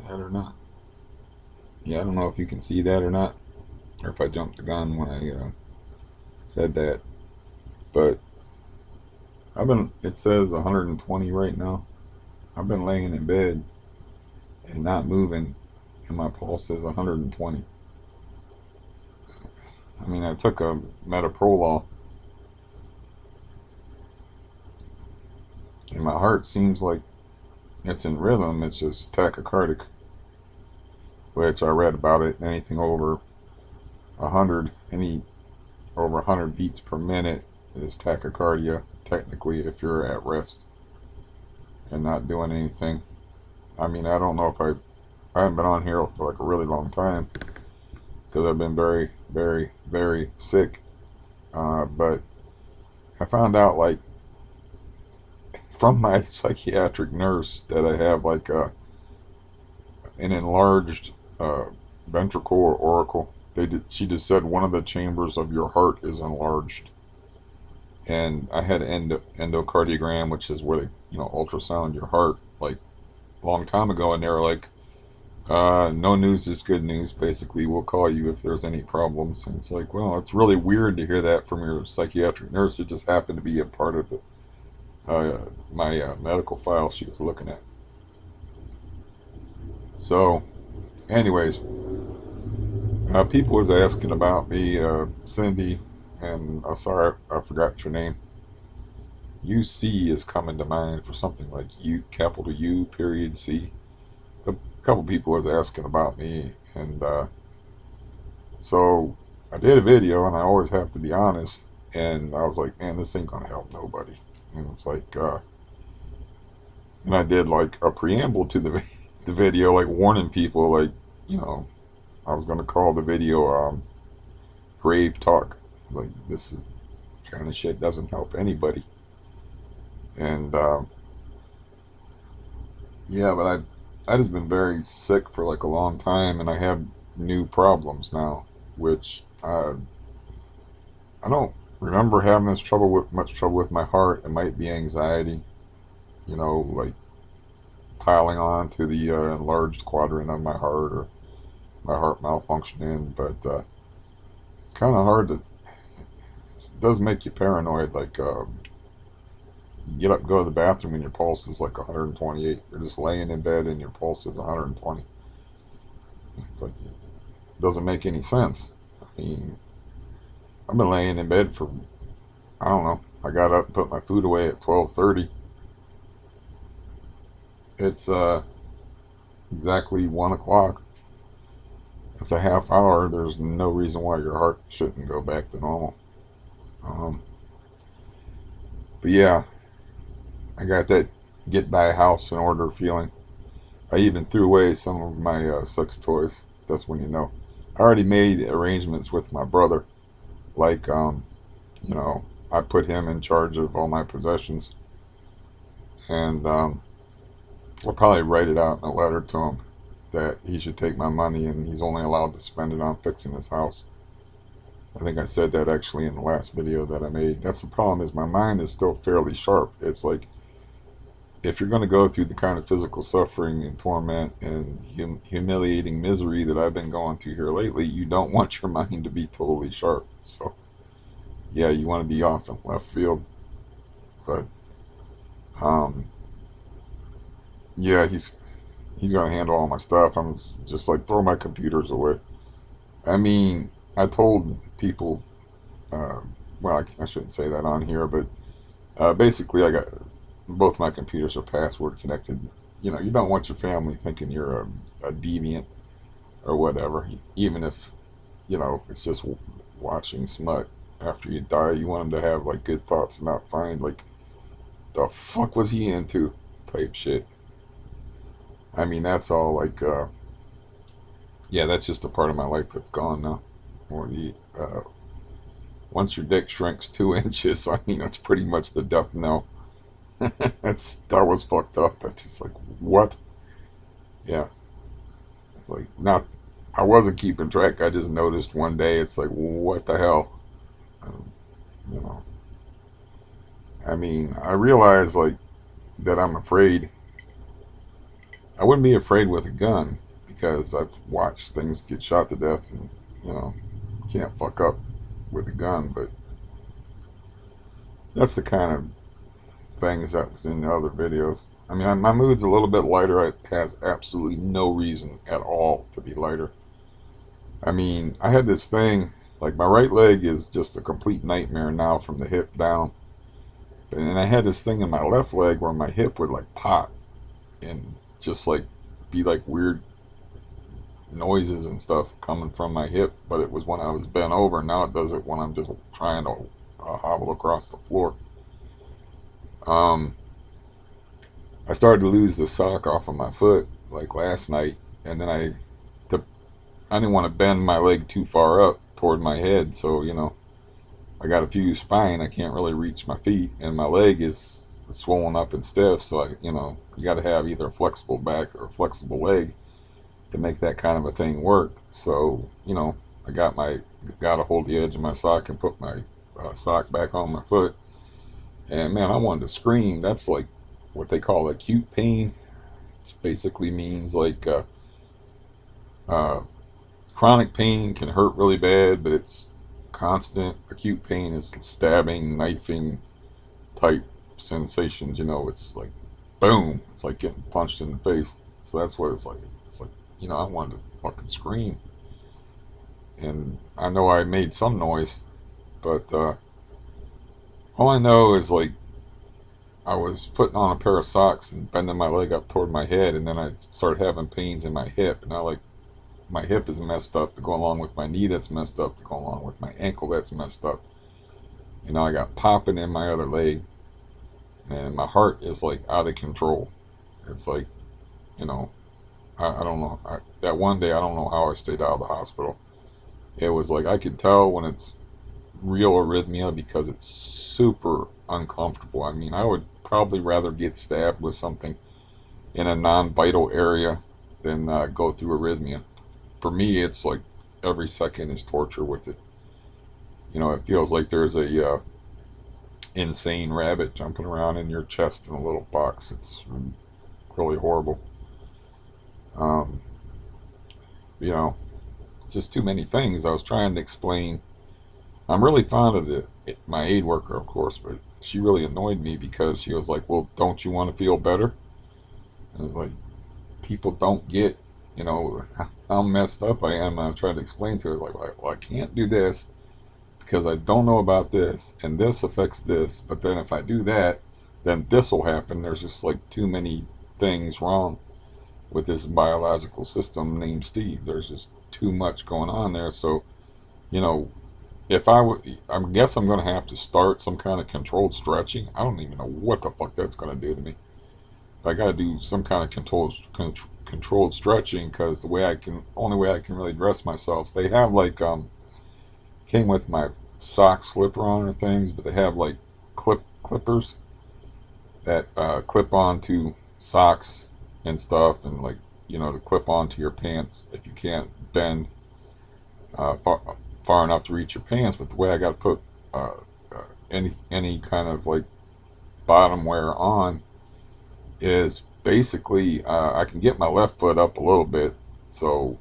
that or not. Yeah, I don't know if you can see that or not, or if I jumped the gun when I said that. But it says 120 right now. I've been laying in bed and not moving, and my pulse says 120. I mean, I took a metoprolol, and my heart seems like it's in rhythm. It's just tachycardic, which I read about it. Anything over 100, any over 100 beats per minute is tachycardia, technically, if you're at rest and not doing anything. I mean, I don't know if I haven't been on here for like a really long time because I've been very, very, very sick. But I found out, like, from my psychiatric nurse that I have like an enlarged uh, ventricle or auricle. She just said one of the chambers of your heart is enlarged, and I had endocardiogram, which is where they ultrasound your heart, like a long time ago, and they were like, no news is good news. Basically, we'll call you if there's any problems. And it's like, well, it's really weird to hear that from your psychiatric nurse. It just happened to be a part of the my medical file she was looking at. So, anyways, people was asking about me, Cindy, and sorry, I forgot your name. UC is coming to mind for something like U, capital U, period C. A couple people was asking about me, and so I did a video, and I always have to be honest. And I was like, man, this ain't gonna help nobody. And it's like, and I did like a preamble to the video, like warning people, like, you know, I was gonna call the video grave talk. Like, this is kind of shit doesn't help anybody. And yeah, but I just been very sick for like a long time, and I have new problems now, which I don't remember having this trouble with much trouble with my heart. It might be anxiety, like piling on to the enlarged quadrant of my heart, or my heart malfunctioning. But it's kind of hard to. It does make you paranoid. Like you get up, go to the bathroom, and your pulse is like 128. You're just laying in bed, and your pulse is 120. It's like it doesn't make any sense. I mean, I've been laying in bed for, I don't know. I got up and put my food away at 12:30. It's exactly 1 o'clock. It's a half hour. There's no reason why your heart shouldn't go back to normal. Um, but yeah, I got that get by house in order feeling. I even threw away some of my sex toys. That's when you know. I already made arrangements with my brother. Like, you know, I put him in charge of all my possessions. And I'll probably write it out in a letter to him that he should take my money and he's only allowed to spend it on fixing his house. I think I said that actually in the last video that I made. That's the problem, is my mind is still fairly sharp. It's like, if you're going to go through the kind of physical suffering and torment and humiliating misery that I've been going through here lately, you don't want your mind to be totally sharp. So yeah, you want to be off in left field. But um, yeah, he's going to handle all my stuff. I'm just like, throw my computers away. I mean, I told people, uh, well, I shouldn't say that on here, but basically, I got both my computers are password connected. You know, you don't want your family thinking you're a deviant or whatever, even if, it's just watching smut after you die. You want them to have like good thoughts and not find like, the fuck was he into type shit. I mean, that's all like, yeah, that's just a part of my life that's gone now. Or once your dick shrinks 2 inches, I mean, that's pretty much the death knell. That was fucked up. That's just like, what? Yeah, like, not. I wasn't keeping track. I just noticed one day. It's like, what the hell? Um, you know. I mean, I realize like that I'm afraid, I wouldn't be afraid with a gun because I've watched things get shot to death, and you can't fuck up with a gun. But that's the kind of things that was in the other videos. I mean, my mood's a little bit lighter. It has absolutely no reason at all to be lighter. I mean, I had this thing, like my right leg is just a complete nightmare now from the hip down. And I had this thing in my left leg where my hip would like pop and just like be like weird noises and stuff coming from my hip. But it was when I was bent over. Now it does it when I'm just trying to hobble across the floor. I started to lose the sock off of my foot like last night, and then I didn't want to bend my leg too far up toward my head, so I got a fused spine. I can't really reach my feet, and my leg is swollen up and stiff. So you got to have either a flexible back or a flexible leg to make that kind of a thing work. So I got to hold the edge of my sock and put my sock back on my foot. And man, I wanted to scream. That's like what they call acute pain. It basically means like uh, chronic pain can hurt really bad, but it's constant. Acute pain is stabbing, knifing type sensations. It's like boom. It's like getting punched in the face. So that's what it's like. It's like I wanted to fucking scream. And I know I made some noise, but all I know is like I was putting on a pair of socks and bending my leg up toward my head, and then I started having pains in my hip. And I like my hip is messed up to go along with my knee that's messed up to go along with my ankle that's messed up. And now I got popping in my other leg, and my heart is like out of control. It's like, I don't know. That one day, I don't know how I stayed out of the hospital. It was like I could tell when it's real arrhythmia because it's super uncomfortable. I mean, I would probably rather get stabbed with something in a non-vital area than go through arrhythmia. For me, it's like every second is torture with it. It feels like there's a insane rabbit jumping around in your chest in a little box. It's really horrible. Um, it's just too many things. I was trying to explain. I'm really fond of my aid worker, of course, but she really annoyed me because she was like, "Well, don't you want to feel better?" And I was like, people don't get, how messed up I am. And I tried to explain to her, like, well, I can't do this because I don't know about this, and this affects this. But then if I do that, then this will happen. There's just like too many things wrong with this biological system named Steve. There's just too much going on there. So, you know, if I guess I'm going to have to start some kind of controlled stretching. I don't even know what the fuck that's going to do to me. I got to do some kind of controlled stretching because only way I can really dress myself. So they have like came with my sock slipper on or things, but they have like clippers that clip onto socks and stuff, and like to clip onto your pants if you can't bend far enough to reach your pants. But the way I got to put any kind of like bottom wear on is basically I can get my left foot up a little bit, so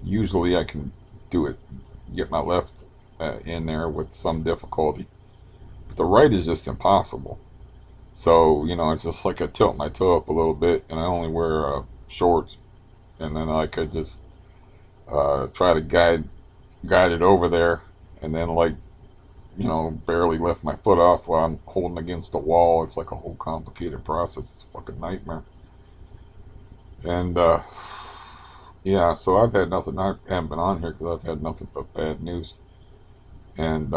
usually I can do it, get my left in there with some difficulty, but the right is just impossible. So it's just like I tilt my toe up a little bit, and I only wear shorts, and then I could just try to guide it over there, and then like barely lift my foot off while I'm holding against the wall. It's like a whole complicated process. It's a fucking nightmare. And yeah, so I've had nothing. I haven't been on here because I've had nothing but bad news, and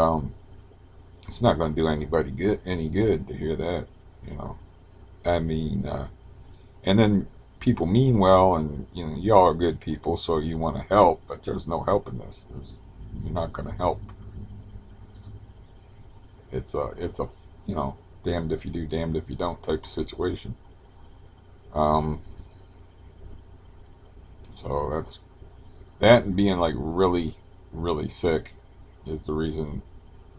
it's not going to do anybody any good to hear that. I mean, and then people mean well, and y'all are good people, so you want to help, but there's no help in this. You're not going to help. It's a damned if you do, damned if you don't type of situation. So that's that, and being like really, really sick is the reason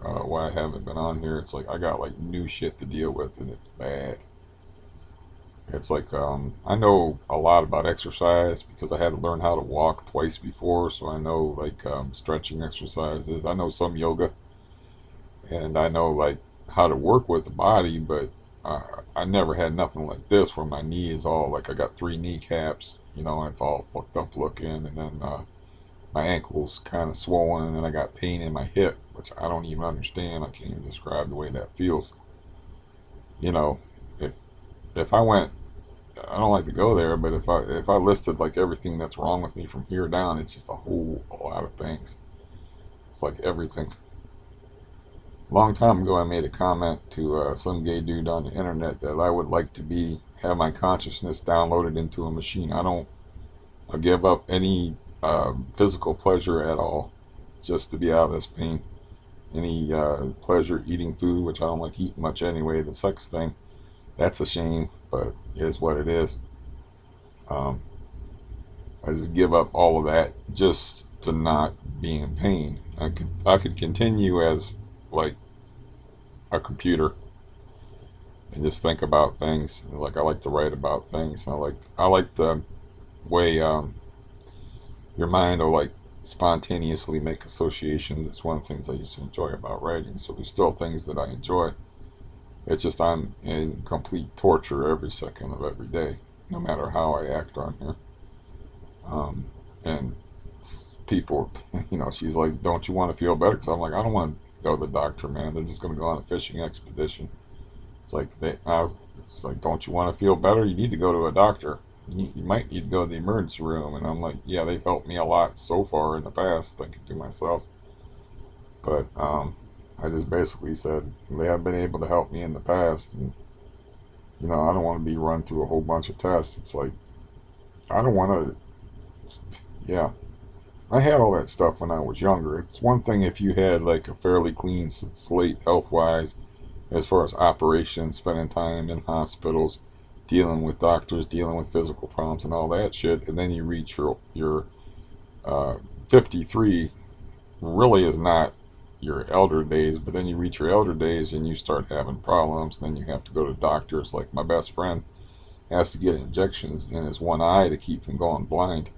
why I haven't been on here. It's like I got like new shit to deal with, and it's bad. It's like I know a lot about exercise because I had to learn how to walk twice before, so I know like stretching exercises. I know some yoga, and I know like how to work with the body, but I never had nothing like this where my knee is all like I got three kneecaps, and it's all fucked up looking, and then my ankle's kind of swollen, and then I got pain in my hip, which I don't even understand. I can't even describe the way that feels. You know, if if I went, I don't like to go there, but if I listed like everything that's wrong with me from here down, it's just a whole lot of things. It's like everything. A long time ago, I made a comment to some gay dude on the internet that I would like to have my consciousness downloaded into a machine. I give up any physical pleasure at all just to be out of this pain. Any pleasure eating food, which I don't like eating much anyway. The sex thing, that's a shame, but it is what it is. Um, I just give up all of that just to not be in pain. I could continue as like a computer and just think about things. Like I like to write about things. I like the way your mind will like spontaneously make associations. It's one of the things I used to enjoy about writing. So there's still things that I enjoy. It's just I'm in complete torture every second of every day, no matter how I act on here. Um, and people, she's like, "Don't you want to feel better?" Because I'm like, I don't want to go to the doctor, man. They're just going to go on a fishing expedition. It's like, "Don't you want to feel better? You need to go to a doctor. You might need to go to the emergency room." And I'm like, "Yeah, they've helped me a lot so far in the past." Thinking to myself, but I just basically said they have been able to help me in the past, and I don't want to be run through a whole bunch of tests. It's like I don't want to. Yeah, I had all that stuff when I was younger. It's one thing if you had like a fairly clean slate health wise, as far as operations, spending time in hospitals, dealing with doctors, dealing with physical problems, and all that shit, and then you reach your 53 really is not your elder days, but then you reach your elder days and you start having problems. Then you have to go to doctors. Like my best friend has to get injections in his one eye to keep from going blind.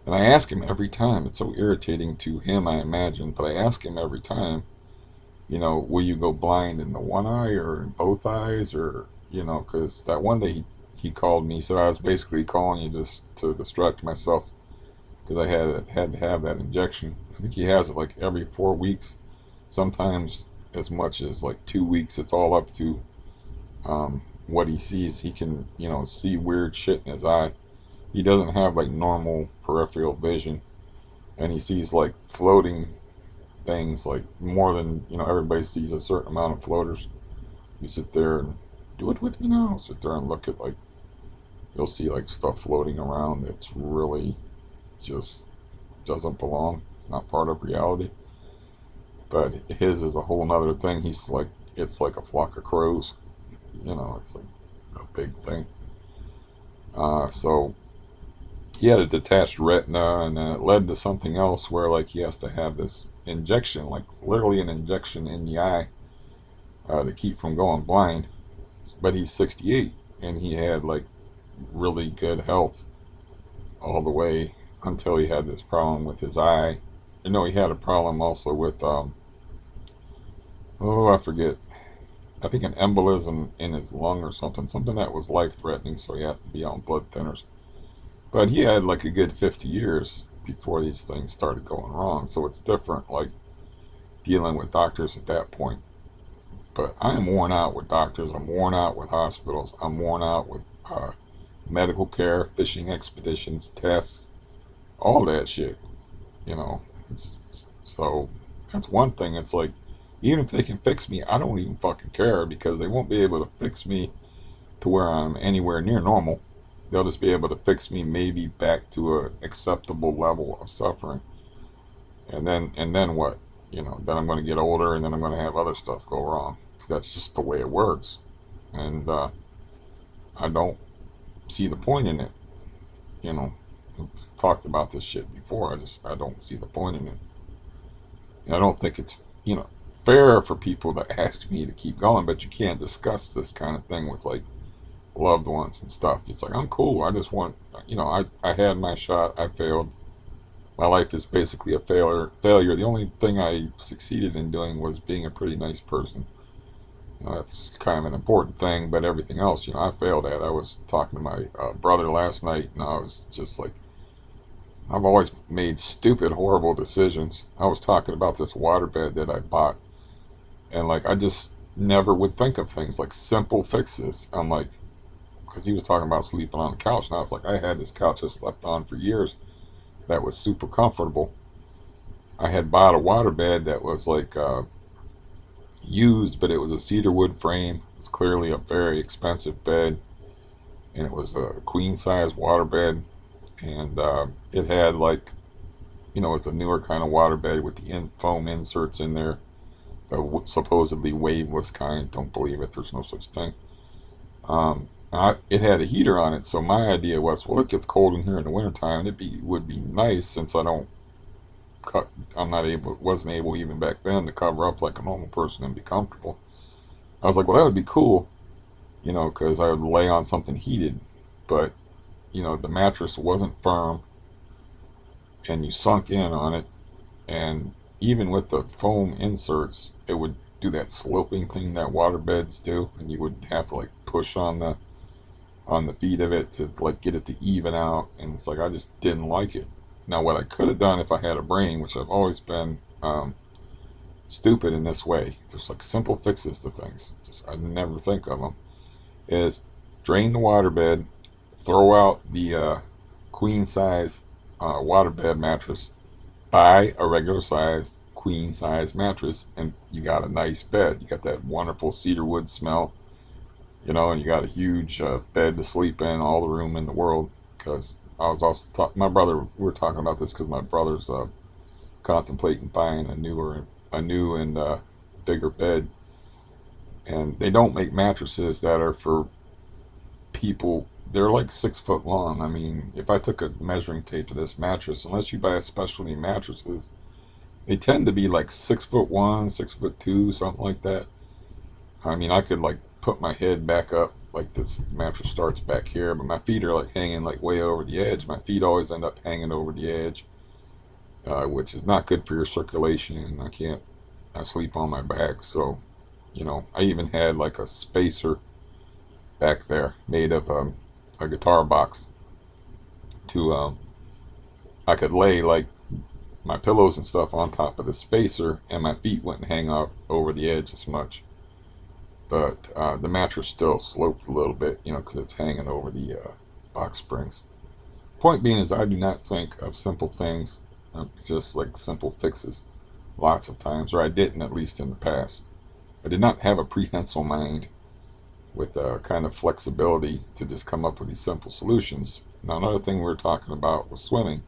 And I ask him every time. It's so irritating to him, I imagine, but I ask him every time, will you go blind in the one eye or in both eyes? Or, because that one day he called me, he said I was basically calling you just to distract myself because I had to have that injection. I think he has it like every 4 weeks, sometimes as much as like 2 weeks. It's all up to what he sees. He can, see weird shit in his eye. He doesn't have like normal peripheral vision, and he sees like floating things, like more than everybody sees a certain amount of floaters. You sit there and do it with me now. Sit there and look at like you'll see like stuff floating around that's really just doesn't belong. It's not part of reality. But his is a whole nother thing. He's like it's like a flock of crows. It's like a big thing. So he had a detached retina, and then it led to something else where like he has to have this injection, like literally an injection in the eye to keep from going blind. But he's 68, and he had like really good health all the way until he had this problem with his eye. He had a problem also with oh, I forget. I think an embolism in his lung or something that was life threatening, so he has to be on blood thinners. But he had like a good 50 years before these things started going wrong, so it's different, like dealing with doctors at that point. But I am worn out with doctors. I'm worn out with hospitals. I'm worn out with medical care, fishing expeditions, tests, all that shit. You know, so that's one thing. It's like, even if they can fix me, I don't even fucking care because they won't be able to fix me to where I'm anywhere near normal. They'll just be able to fix me maybe back to an acceptable level of suffering. And then what? Then I'm going to get older and then I'm going to have other stuff go wrong. Because that's just the way it works. And I don't see the point in it. I've talked about this shit before. I don't see the point in it. And I don't think it's, fair for people to ask me to keep going, but you can't discuss this kind of thing with like loved ones and stuff. It's like, I'm cool. I just want, I had my shot. I failed. My life is basically a failure. The only thing I succeeded in doing was being a pretty nice person. That's kind of an important thing, but everything else, I failed at. I was talking to my brother last night, and I was just like, I've always made stupid, horrible decisions. I was talking about this waterbed that I bought, and like, I just never would think of things like simple fixes. I'm like, because he was talking about sleeping on the couch, and I was like, I had this couch I slept on for years that was super comfortable. I had bought a waterbed that was like used, but it was a cedar wood frame. It's clearly a very expensive bed, and it was a queen size waterbed, and it had like, it's a newer kind of waterbed with the foam inserts in there, the supposedly waveless kind. Don't believe it. There's no such thing. It had a heater on it, so my idea was, well, it gets cold in here in the wintertime, and would be nice since I'm not able, wasn't able even back then to cover up like a normal person and be comfortable. I was like, well, that would be cool, because I would lay on something heated, but the mattress wasn't firm, and you sunk in on it, and even with the foam inserts, it would do that sloping thing that water beds do, and you would have to like push on the feet of it to like get it to even out, and it's like I just didn't like it. Now, what I could have done if I had a brain, which I've always been stupid in this way, there's like simple fixes to things. Just I never think of them. Is drain the waterbed, throw out the queen size waterbed mattress, buy a regular sized queen size mattress, and you got a nice bed. You got that wonderful cedar wood smell, and you got a huge bed to sleep in, all the room in the world. Because I was also talking, my brother, we were talking about this because my brother's contemplating buying a new and bigger bed, and they don't make mattresses that are for people. They're like 6 foot long. I mean, if I took a measuring tape to this mattress, unless you buy a specialty mattresses, they tend to be like 6'1", 6'2", something like that. I mean, I could like put my head back up, like this mattress starts back here, but my feet are like hanging like way over the edge. My feet always end up hanging over the edge, which is not good for your circulation. I sleep on my back, so I even had like a spacer back there made of a guitar box to I could lay like my pillows and stuff on top of the spacer, and my feet wouldn't hang out over the edge as much. But the mattress still sloped a little bit, because it's hanging over the box springs. Point being is I do not think of simple things, just like simple fixes, lots of times, or I didn't, at least in the past. I did not have a prehensile mind with kind of flexibility to just come up with these simple solutions. Now, another thing we were talking about was swimming.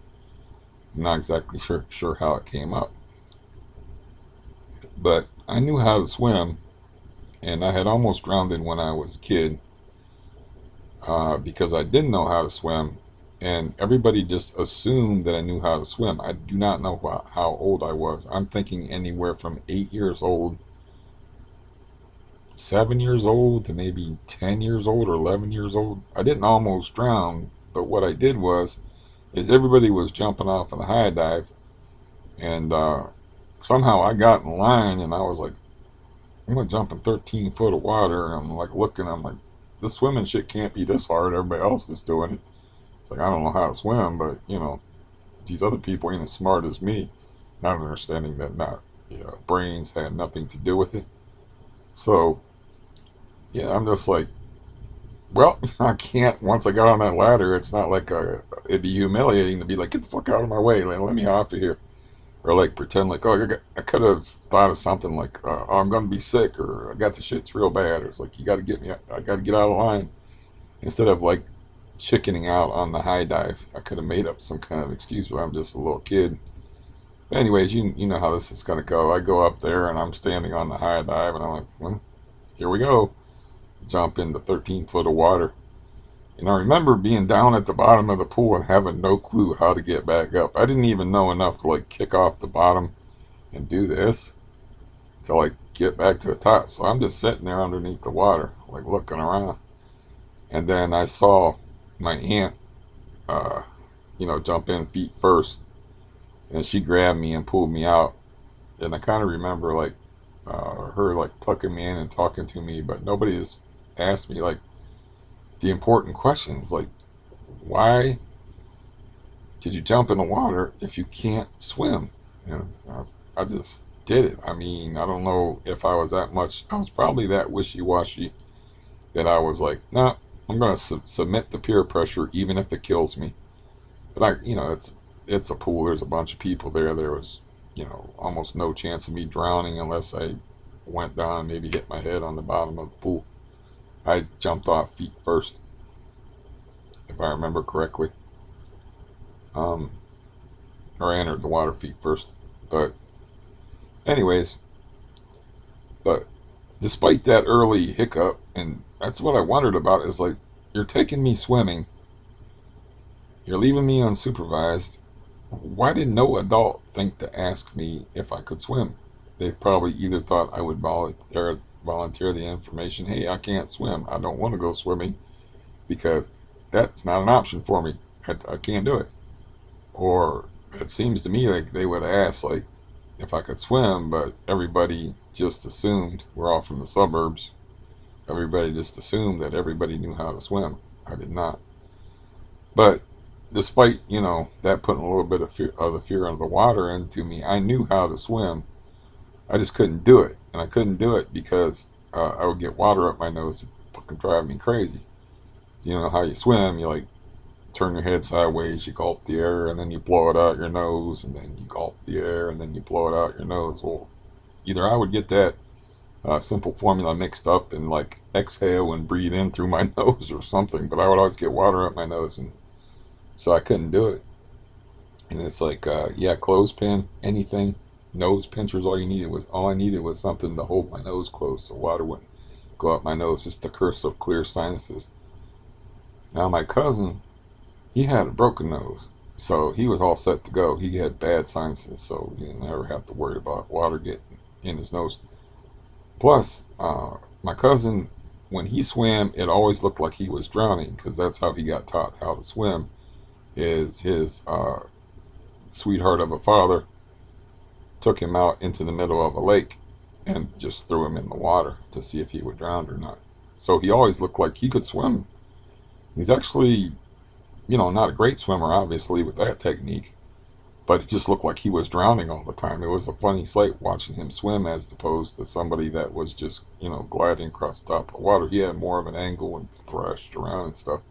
I'm not exactly sure how it came up, but I knew how to swim, and I had almost drowned when I was a kid because I didn't know how to swim, and everybody just assumed that I knew how to swim. I do not know how old I was. I'm thinking anywhere from 8 years old, 7 years old, to maybe 10 years old or 11 years old. I didn't almost drown, but what I did is everybody was jumping off in the high dive, and somehow I got in line, and I was like, I'm gonna jump in 13 foot of water, and I'm like looking, I'm like, this swimming shit can't be this hard. Everybody else is doing it. It's like, I don't know how to swim, but these other people ain't as smart as me. Not understanding that brains had nothing to do with it. So yeah, I'm just like, well, I can't. Once I got on that ladder, it's not like it'd be humiliating to be like, get the fuck out of my way, let me off of here. Or like pretend like, oh, I could have thought of something like, oh, I'm gonna be sick, or I got the shits real bad, or it's like, you got to get me, I got to get out of line. Instead of like chickening out on the high dive, I could have made up some kind of excuse, but I'm just a little kid. But anyways, you know how this is gonna go. I go up there and I'm standing on the high dive, and I'm like, well, here we go. Jump into 13 foot of water. And I remember being down at the bottom of the pool and having no clue how to get back up. I didn't even know enough to like kick off the bottom and do this to like get back to the top. So I'm just sitting there underneath the water, like looking around. And then I saw my aunt, uh, jump in feet first, and she grabbed me and pulled me out. And I kind of remember like her like tucking me in and talking to me, but nobody has asked me like the important questions, like why did you jump in the water if you can't swim? I just did it. I mean, I don't know if I was that much. I was probably that wishy-washy that I was like, nah, I'm gonna submit to peer pressure even if it kills me. But it's a pool. There's a bunch of people there. There was, almost no chance of me drowning unless I went down and maybe hit my head on the bottom of the pool. I jumped off feet first, if I remember correctly. Um, or I entered the water feet first. But anyways, but despite that early hiccup, and that's what I wondered about, is like, you're taking me swimming, you're leaving me unsupervised. Why did no adult think to ask me if I could swim? They probably either thought I would volunteer the information, hey, I can't swim, I don't want to go swimming, because that's not an option for me. I can't do it. Or it seems to me like they would ask like if I could swim, but everybody just assumed, we're all from the suburbs, everybody just assumed that everybody knew how to swim. I did not. But despite, that putting a little bit of the fear of the water into me, I knew how to swim. I just couldn't do it. And I couldn't do it because I would get water up my nose. It fucking drive me crazy. You know how you swim, you like turn your head sideways, you gulp the air, and then you blow it out your nose, and then you gulp the air, and then you blow it out your nose. Well, either I would get that simple formula mixed up and like exhale and breathe in through my nose or something, but I would always get water up my nose, and so I couldn't do it. And it's like, yeah, clothespin, anything, nose pinchers. All I needed was something to hold my nose closed so water wouldn't go up my nose. It's the curse of clear sinuses. Now my cousin, he had a broken nose, so he was all set to go. He had bad sinuses, so he didn't ever have to worry about water getting in his nose. Plus, my cousin, when he swam, it always looked like he was drowning because that's how he got taught how to swim. Is his sweetheart of a father took him out into the middle of a lake and just threw him in the water to see if he would drown or not. So he always looked like he could swim. He's actually, not a great swimmer, obviously, with that technique, but it just looked like he was drowning all the time. It was a funny sight watching him swim as opposed to somebody that was just, gliding across the top of the water. He had more of an angle and thrashed around and stuff,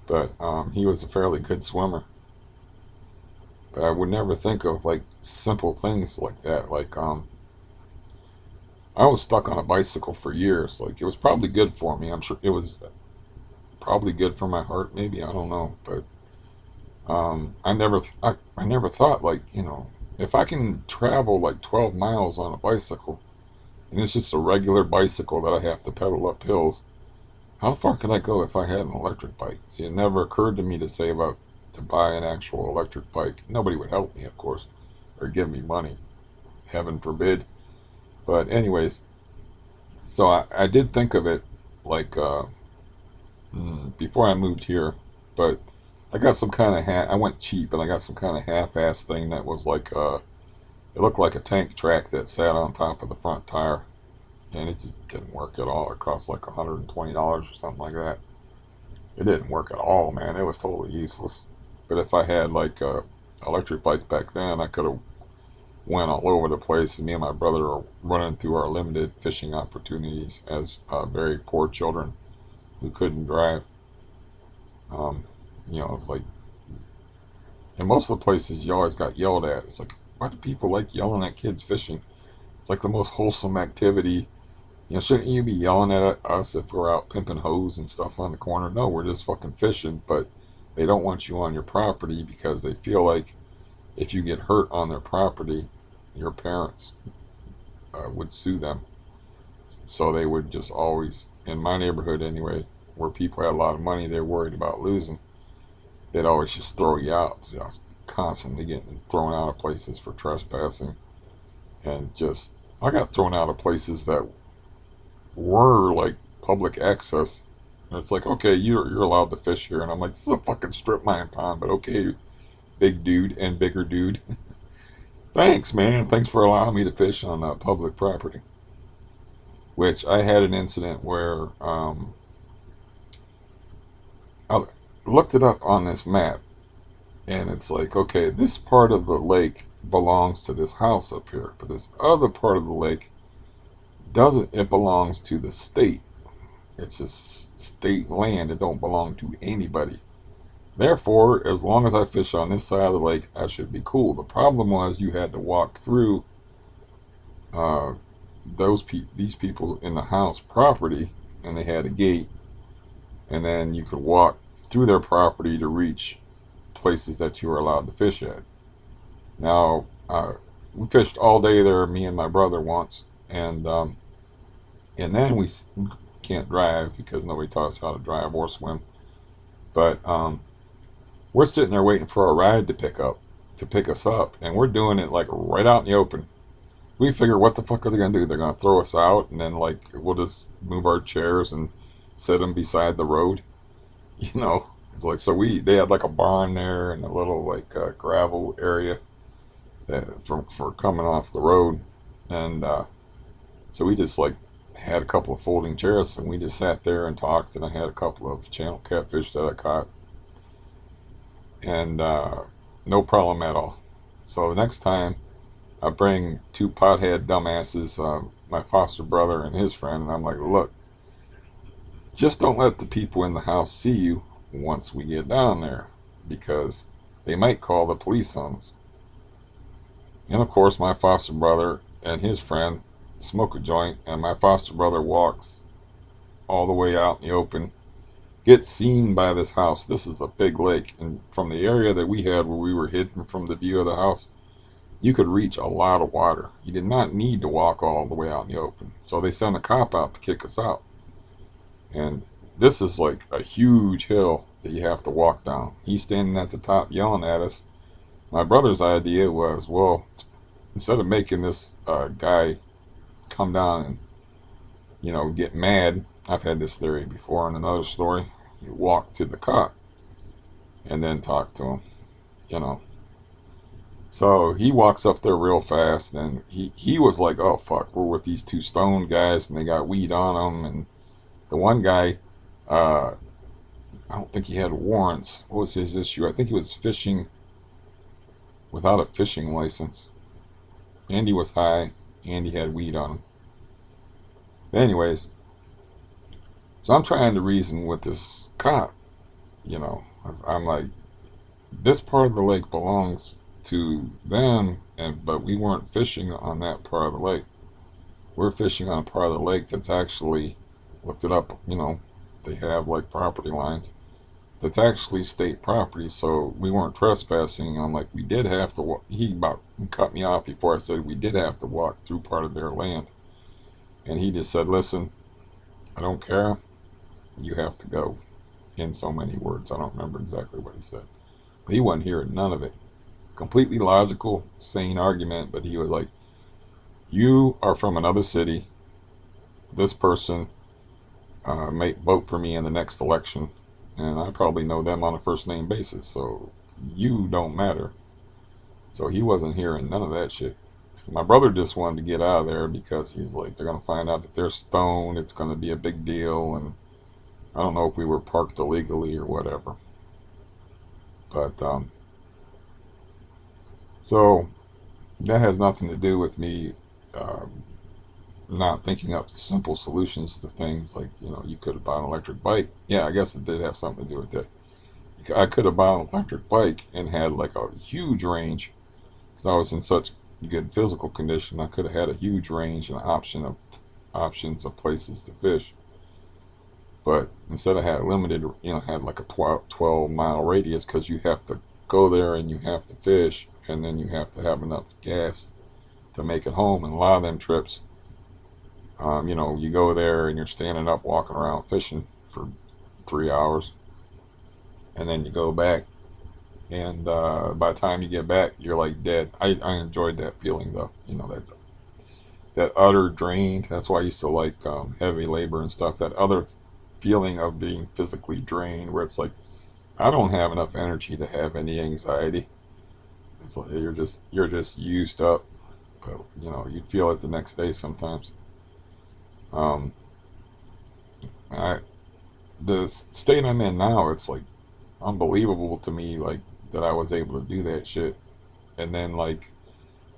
but he was a fairly good swimmer. But I would never think of like simple things like that. Like I was stuck on a bicycle for years. Like it was probably good for me. I'm sure it was probably good for my heart. Maybe, I don't know. But I never thought like, if I can travel like 12 miles on a bicycle, and it's just a regular bicycle that I have to pedal up hills, how far could I go if I had an electric bike? See, it never occurred to me to say about to buy an actual electric bike. Nobody would help me, of course, or give me money. Heaven forbid. But anyways, so I did think of it like before I moved here, but I got some kind of I went cheap and I got some kind of half-ass thing that was like it looked like a tank track that sat on top of the front tire, and it just didn't work at all. It cost like $120 or something like that. It didn't work at all, man. It was totally useless. But if I had like a electric bike back then, I could have went all over the place. And me and my brother are running through our limited fishing opportunities as very poor children who couldn't drive. Um, it's like in most of the places you always got yelled at. It's like, why do people like yelling at kids fishing? It's like the most wholesome activity. Shouldn't you be yelling at us if we're out pimping hoes and stuff on the corner? No, we're just fucking fishing, but they don't want you on your property because they feel like if you get hurt on their property, your parents would sue them. So they would just always, in my neighborhood anyway, where people had a lot of money, they're worried about losing, they'd always just throw you out. So I was constantly getting thrown out of places for trespassing. And just, I got thrown out of places that were like public access And it's like, okay, you're allowed to fish here, and I'm like, this is a fucking strip mine pond, but okay, big dude and bigger dude. Thanks, man. Thanks for allowing me to fish on public property. Which I had an incident where I looked it up on this map, and it's like, okay, this part of the lake belongs to this house up here, but this other part of the lake doesn't. It belongs to the state. It's just state land. It don't belong to anybody. Therefore, as long as I fish on this side of the lake, I should be cool. The problem was you had to walk through uh, these people in the house property, and they had a gate, and then you could walk through their property to reach places that you were allowed to fish at. Now, we fished all day there, me and my brother once, and then we can't drive because nobody taught us how to drive or swim. But we're sitting there waiting for a ride to pick us up, and we're doing it like right out in the open. We figure, what the fuck are they gonna do? They're gonna throw us out, and then like we'll just move our chairs and sit them beside the road. You know, it's like, so they had like a barn there and a little like gravel area that for coming off the road, and so we just like had a couple of folding chairs, and we just sat there and talked, and I had a couple of channel catfish that I caught, and no problem at all. So the next time I bring two pothead dumbasses, my foster brother and his friend, and I'm like, look, just don't let the people in the house see you once we get down there, because they might call the police on us. And of course, my foster brother and his friend smoke a joint, and my foster brother walks all the way out in the open, gets seen by this house. This is a big lake, and from the area that we had where we were hidden from the view of the house, you could reach a lot of water. You did not need to walk all the way out in the open. So they sent a cop out to kick us out. And this is like a huge hill that you have to walk down. He's standing at the top yelling at us. My brother's idea was, well, instead of making this guy come down and, get mad, I've had this theory before in another story, you walk to the cop and then talk to him, you know. So he walks up there real fast, and he was like, oh fuck, we're with these two stoned guys and they got weed on them. And the one guy, I don't think he had warrants. What was his issue? I think he was fishing without a fishing license. And he was high, and he had weed on him. But anyways, so I'm trying to reason with this cop, I'm like, this part of the lake belongs to them, but we weren't fishing on that part of the lake. We're fishing on a part of the lake that's actually, looked it up, they have like property lines. That's actually state property, so we weren't trespassing on, like, we did have to walk. He about cut me off before I said we did have to walk through part of their land. And he just said, listen, I don't care, you have to go, in so many words. I don't remember exactly what he said, but he wasn't hearing none of it. Completely logical, sane argument, but he was like, you are from another city, this person may vote for me in the next election, and I probably know them on a first name basis, so you don't matter. So he wasn't hearing none of that shit. My brother just wanted to get out of there because he's like, they're going to find out that they're stoned, it's going to be a big deal, and I don't know if we were parked illegally or whatever. But so that has nothing to do with me not thinking up simple solutions to things. Like, you could have bought an electric bike. Yeah, I guess it did have something to do with that. I could have bought an electric bike and had like a huge range, because I was in such good physical condition. I could have had a huge range and options of places to fish. But instead I had limited, had like a 12-mile radius, because you have to go there and you have to fish, and then you have to have enough gas to make it home. And a lot of them trips, you go there and you're standing up walking around fishing for 3 hours, and then you go back, and by the time you get back, you're like dead. I enjoyed that feeling though, that utter drained. That's why I used to like heavy labor and stuff. That other feeling of being physically drained, where it's like I don't have enough energy to have any anxiety. It's like you're just used up, but you feel it the next day sometimes. Um, I the state I'm in now, it's like unbelievable to me, like that I was able to do that shit. And then like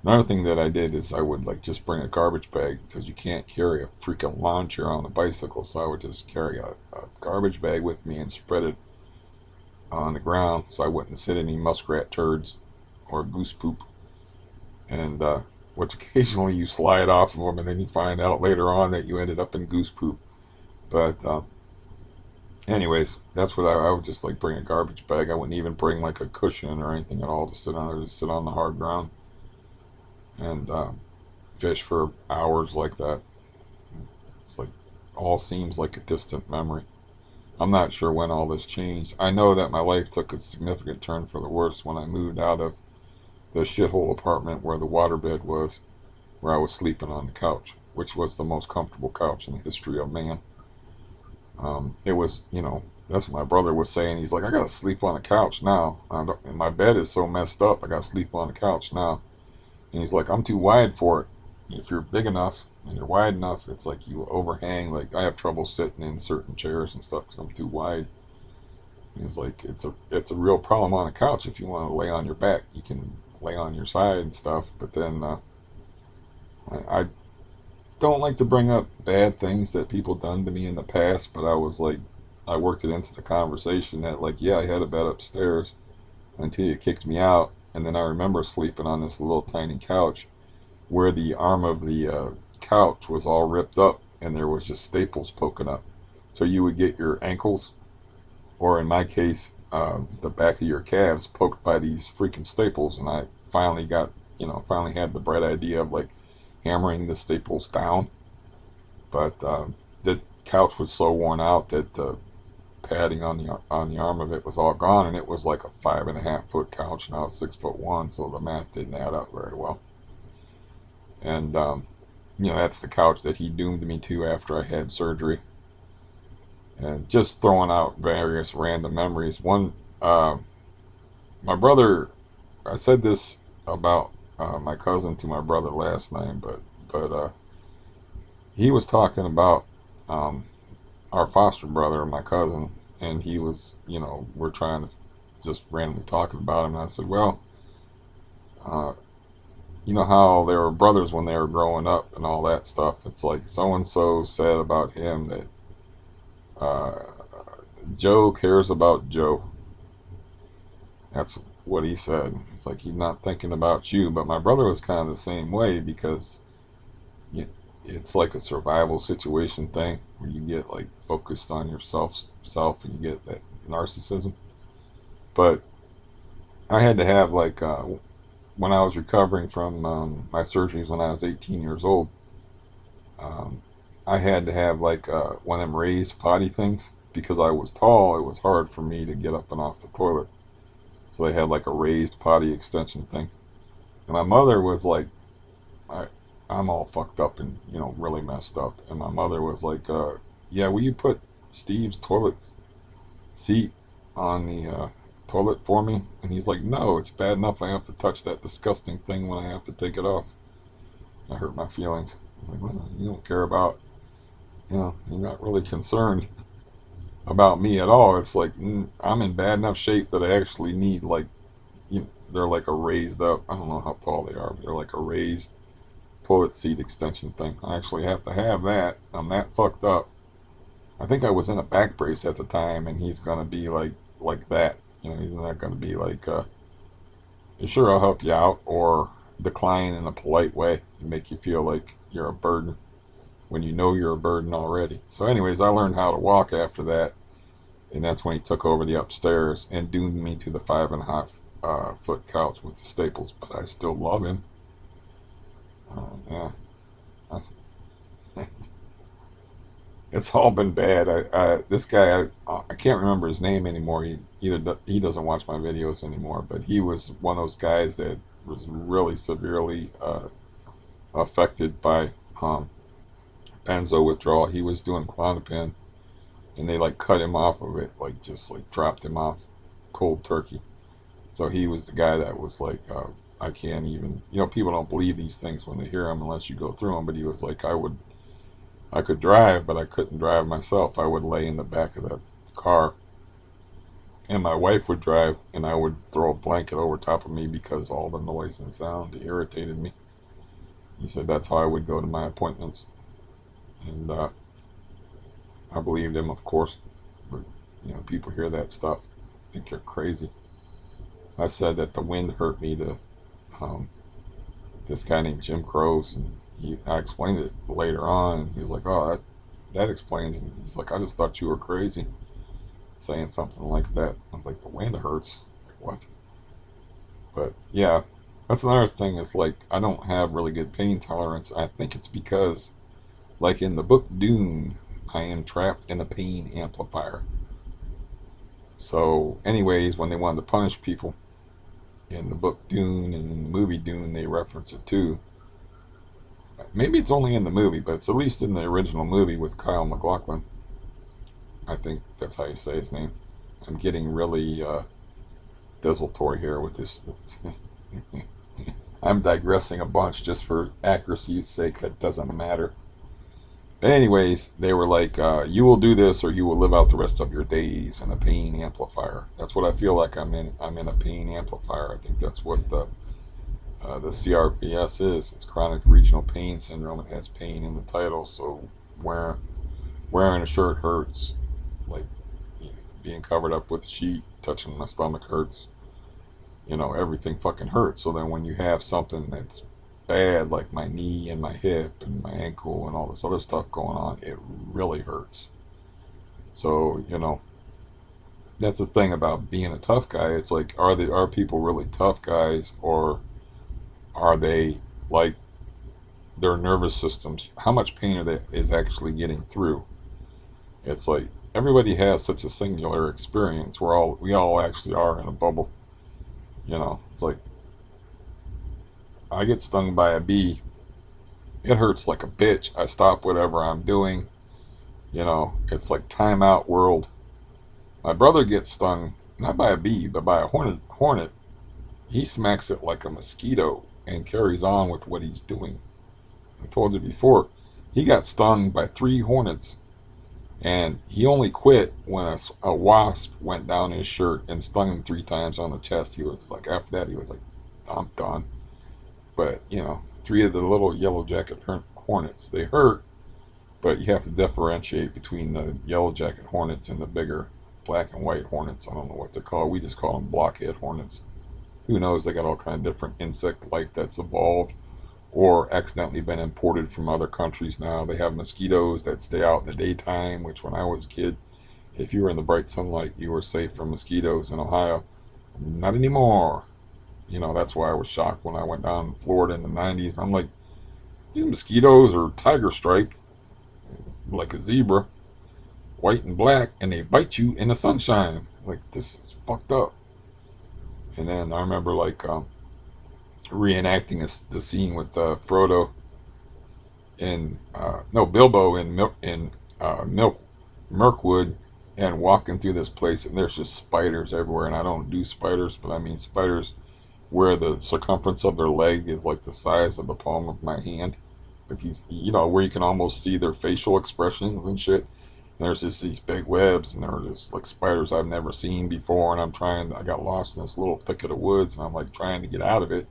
another thing that I did is I would like just bring a garbage bag because you can't carry a freaking lawn chair on a bicycle. So I would just carry a garbage bag with me and spread it on the ground so I wouldn't sit any muskrat turds or goose poop. And which occasionally you slide off of them and then you find out later on that you ended up in goose poop. But anyways, that's what I would just like bring a garbage bag. I wouldn't even bring like a cushion or anything at all to sit on. I would just sit on the hard ground and fish for hours like that. It's like all seems like a distant memory. I'm not sure when all this changed. I know that my life took a significant turn for the worse when I moved out of the shithole apartment where the waterbed was, where I was sleeping on the couch, which was the most comfortable couch in the history of man. It was, that's what my brother was saying. He's like, I gotta sleep on the couch now. And my bed is so messed up, I gotta sleep on the couch now. And he's like, I'm too wide for it. If you're big enough and you're wide enough, it's like you overhang. Like I have trouble sitting in certain chairs and stuff because I'm too wide. And he's like, it's a real problem on a couch. If you want to lay on your back, you can lay on your side and stuff. But then I don't like to bring up bad things that people done to me in the past. But I was like, I worked it into the conversation that like, yeah, I had a bed upstairs until you kicked me out. And then I remember sleeping on this little tiny couch where the arm of the couch was all ripped up and there was just staples poking up. So you would get your ankles, or in my case, the back of your calves poked by these freaking staples. And I finally finally had the bright idea of like hammering the staples down. But the couch was so worn out that the padding on the arm of it was all gone, and it was like a 5.5 foot couch. Now it's 6'1", so the math didn't add up very well. And that's the couch that he doomed me to after I had surgery. And just throwing out various random memories. One, my brother, I said this about my cousin to my brother last night, but he was talking about our foster brother, my cousin, and he was, we're trying to just randomly talking about him, and I said, well, uh, you know how they were brothers when they were growing up and all that stuff. It's like so and so said about him that uh, Joe cares about Joe. That's what he said. It's like he's not thinking about you. But my brother was kind of the same way because it's like a survival situation thing where you get like focused on yourself and you get that narcissism. But I had to have like when I was recovering from my surgeries when I was 18 years old, um, I had to have like one of them raised potty things because I was tall. It was hard for me to get up and off the toilet, so they had like a raised potty extension thing. And my mother was like, I, I'm all fucked up and really messed up. And my mother was like, yeah, will you put Steve's toilet seat on the toilet for me? And he's like, no, it's bad enough I have to touch that disgusting thing when I have to take it off. I hurt my feelings. I was like, well, you don't care about, you're not really concerned about me at all. It's like I'm in bad enough shape that I actually need like, they're like a raised up. I don't know how tall they are, but they're like a raised toilet seat extension thing. I actually have to have that. I'm that fucked up. I think I was in a back brace at the time, and he's gonna be like that. He's not gonna be like, sure, I'll help you out, or decline in a polite way and make you feel like you're a burden when you know you're a burden already. So, anyways, I learned how to walk after that, and that's when he took over the upstairs and doomed me to the 5.5 foot couch with the staples. But I still love him. Yeah, it's all been bad. This guy, I can't remember his name anymore. He doesn't watch my videos anymore, but he was one of those guys that was really severely affected by benzo withdrawal. He was doing Klonopin, and they like cut him off of it, like just like dropped him off cold turkey. So he was the guy that was like, I can't even, people don't believe these things when they hear them unless you go through them. But he was like, I could drive, but I couldn't drive myself. I would lay in the back of the car, and my wife would drive, and I would throw a blanket over top of me because all the noise and sound irritated me. He said that's how I would go to my appointments, and I believed him, of course. But people hear that stuff, think you're crazy. I said that the wind hurt me to um, this guy named Jim Crows, and I explained it later on, and he was like, "Oh, that explains it." He's like, "I just thought you were crazy saying something like that." I was like, "The wind hurts." Like, what? But yeah, that's another thing. Is like I don't have really good pain tolerance. I think it's because, like in the book Dune, I am trapped in a pain amplifier. So, anyways, when they wanted to punish people in the book Dune and in the movie Dune, they reference it too. Maybe it's only in the movie, but it's at least in the original movie with Kyle MacLachlan. I think that's how you say his name. I'm getting really desultory here with this. I'm digressing a bunch just for accuracy's sake. That doesn't matter. Anyways, they were like, "You will do this, or you will live out the rest of your days in a pain amplifier." That's what I feel like I'm in. I'm in a pain amplifier. I think that's what the CRPS is. It's chronic regional pain syndrome. It has pain in the title, so wearing a shirt hurts. Like being covered up with a sheet, touching my stomach hurts. Everything fucking hurts. So then when you have something that's bad, like my knee and my hip and my ankle and all this other stuff going on, it really hurts. So, that's the thing about being a tough guy. It's like, are people really tough guys, or are they like their nervous systems? How much pain is actually getting through? It's like everybody has such a singular experience. We all actually are in a bubble. It's like I get stung by a bee. It hurts like a bitch. I stop whatever I'm doing. It's like time out world. My brother gets stung not by a bee, but by a hornet. He smacks it like a mosquito and carries on with what he's doing. I told you before, he got stung by 3 hornets, and he only quit when a wasp went down his shirt and stung him 3 times on the chest. He was like, after that, he was like, "I'm done." But 3 of the little yellow jacket hornets, they hurt, but you have to differentiate between the yellow jacket hornets and the bigger black and white hornets. I don't know what they're called. We just call them blockhead hornets. Who knows? They got all kind of different insect life that's evolved or accidentally been imported from other countries now. They have mosquitoes that stay out in the daytime, which when I was a kid, if you were in the bright sunlight, you were safe from mosquitoes in Ohio. Not anymore. That's why I was shocked when I went down to Florida in the 90s. And I'm like, these mosquitoes are tiger striped, like a zebra, white and black, and they bite you in the sunshine. Like, this is fucked up. And then I remember, like, reenacting the scene with Frodo and, no, Bilbo in Mirkwood, and walking through this place, and there's just spiders everywhere. And I don't do spiders, but I mean spiders where the circumference of their leg is like the size of the palm of my hand. Like these, where you can almost see their facial expressions and shit. And there's just these big webs, and they're just like spiders I've never seen before. And I got lost in this little thicket of woods, and I'm like trying to get out of it.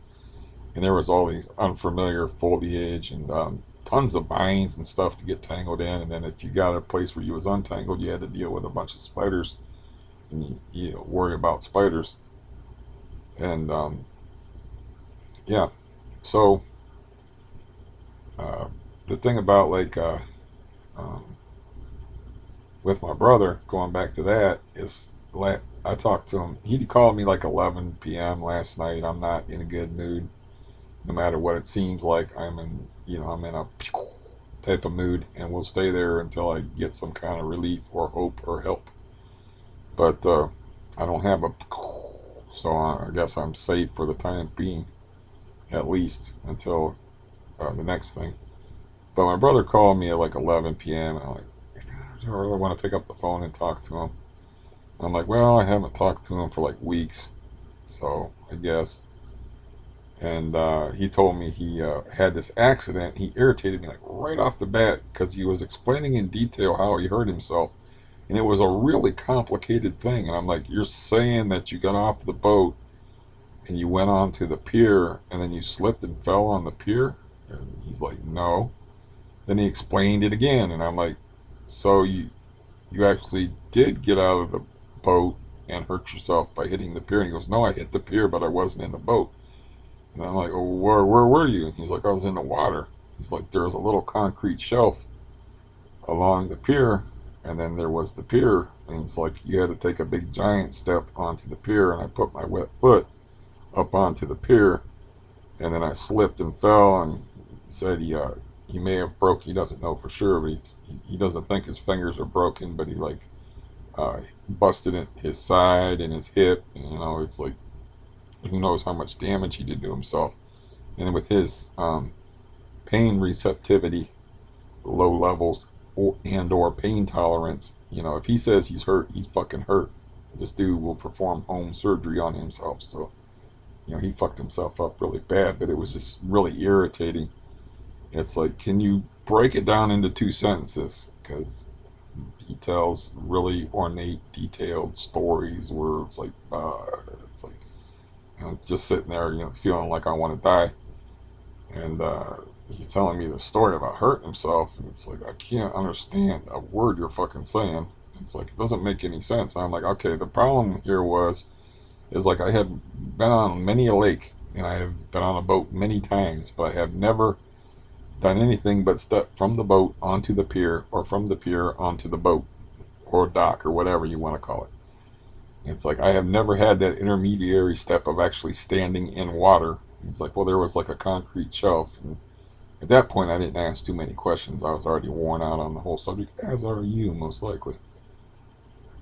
And there was all these unfamiliar foliage and tons of vines and stuff to get tangled in. And then if you got a place where you was untangled, you had to deal with a bunch of spiders, and you worry about spiders. And yeah, so the thing about like um, with my brother, going back to that, is I talked to him. He called me like 11 p.m. last night. I'm not in a good mood, no matter what it seems like. I'm in a type of mood, and we'll stay there until I get some kind of relief or hope or help. But I don't have a, so I guess I'm safe for the time being, at least until the next thing. But my brother called me at like 11 p.m. and I'm like, I really want to pick up the phone and talk to him. I'm like, well, I haven't talked to him for like weeks, so I guess. And he told me he had this accident. He irritated me like right off the bat because he was explaining in detail how he hurt himself, and it was a really complicated thing. And I'm like, you're saying that you got off the boat and you went onto the pier and then you slipped and fell on the pier? And he's like, no. Then he explained it again, and I'm like, so you actually did get out of the boat and hurt yourself by hitting the pier? And he goes, no, I hit the pier, but I wasn't in the boat. And I'm like, oh, where were you? And he's like, I was in the water. He's like, there was a little concrete shelf along the pier, and then there was the pier. And he's like, you had to take a big giant step onto the pier, and I put my wet foot up onto the pier, and then I slipped and fell. And he said he may have broke. He doesn't know for sure, but he doesn't think his fingers are broken, but he like busted in his side and his hip. And, it's like who knows how much damage he did to himself. And with his pain receptivity, low levels, or pain tolerance, if he says he's hurt, he's fucking hurt. This dude will perform home surgery on himself. So, he fucked himself up really bad, but it was just really irritating. It's like, can you break it down into two sentences? Because he tells really ornate, detailed stories where it's like, just sitting there, feeling like I want to die. And he's telling me the story about hurting himself, and it's like, I can't understand a word you're fucking saying. It's like, it doesn't make any sense. And I'm like, okay, the problem here is like, I had been on many a lake, and I have been on a boat many times, but I have never done anything but step from the boat onto the pier, or from the pier onto the boat, or dock, or whatever you want to call it. It's like, I have never had that intermediary step of actually standing in water. It's like, well, there was like a concrete shelf. And at that point, I didn't ask too many questions. I was already worn out on the whole subject, as are you, most likely.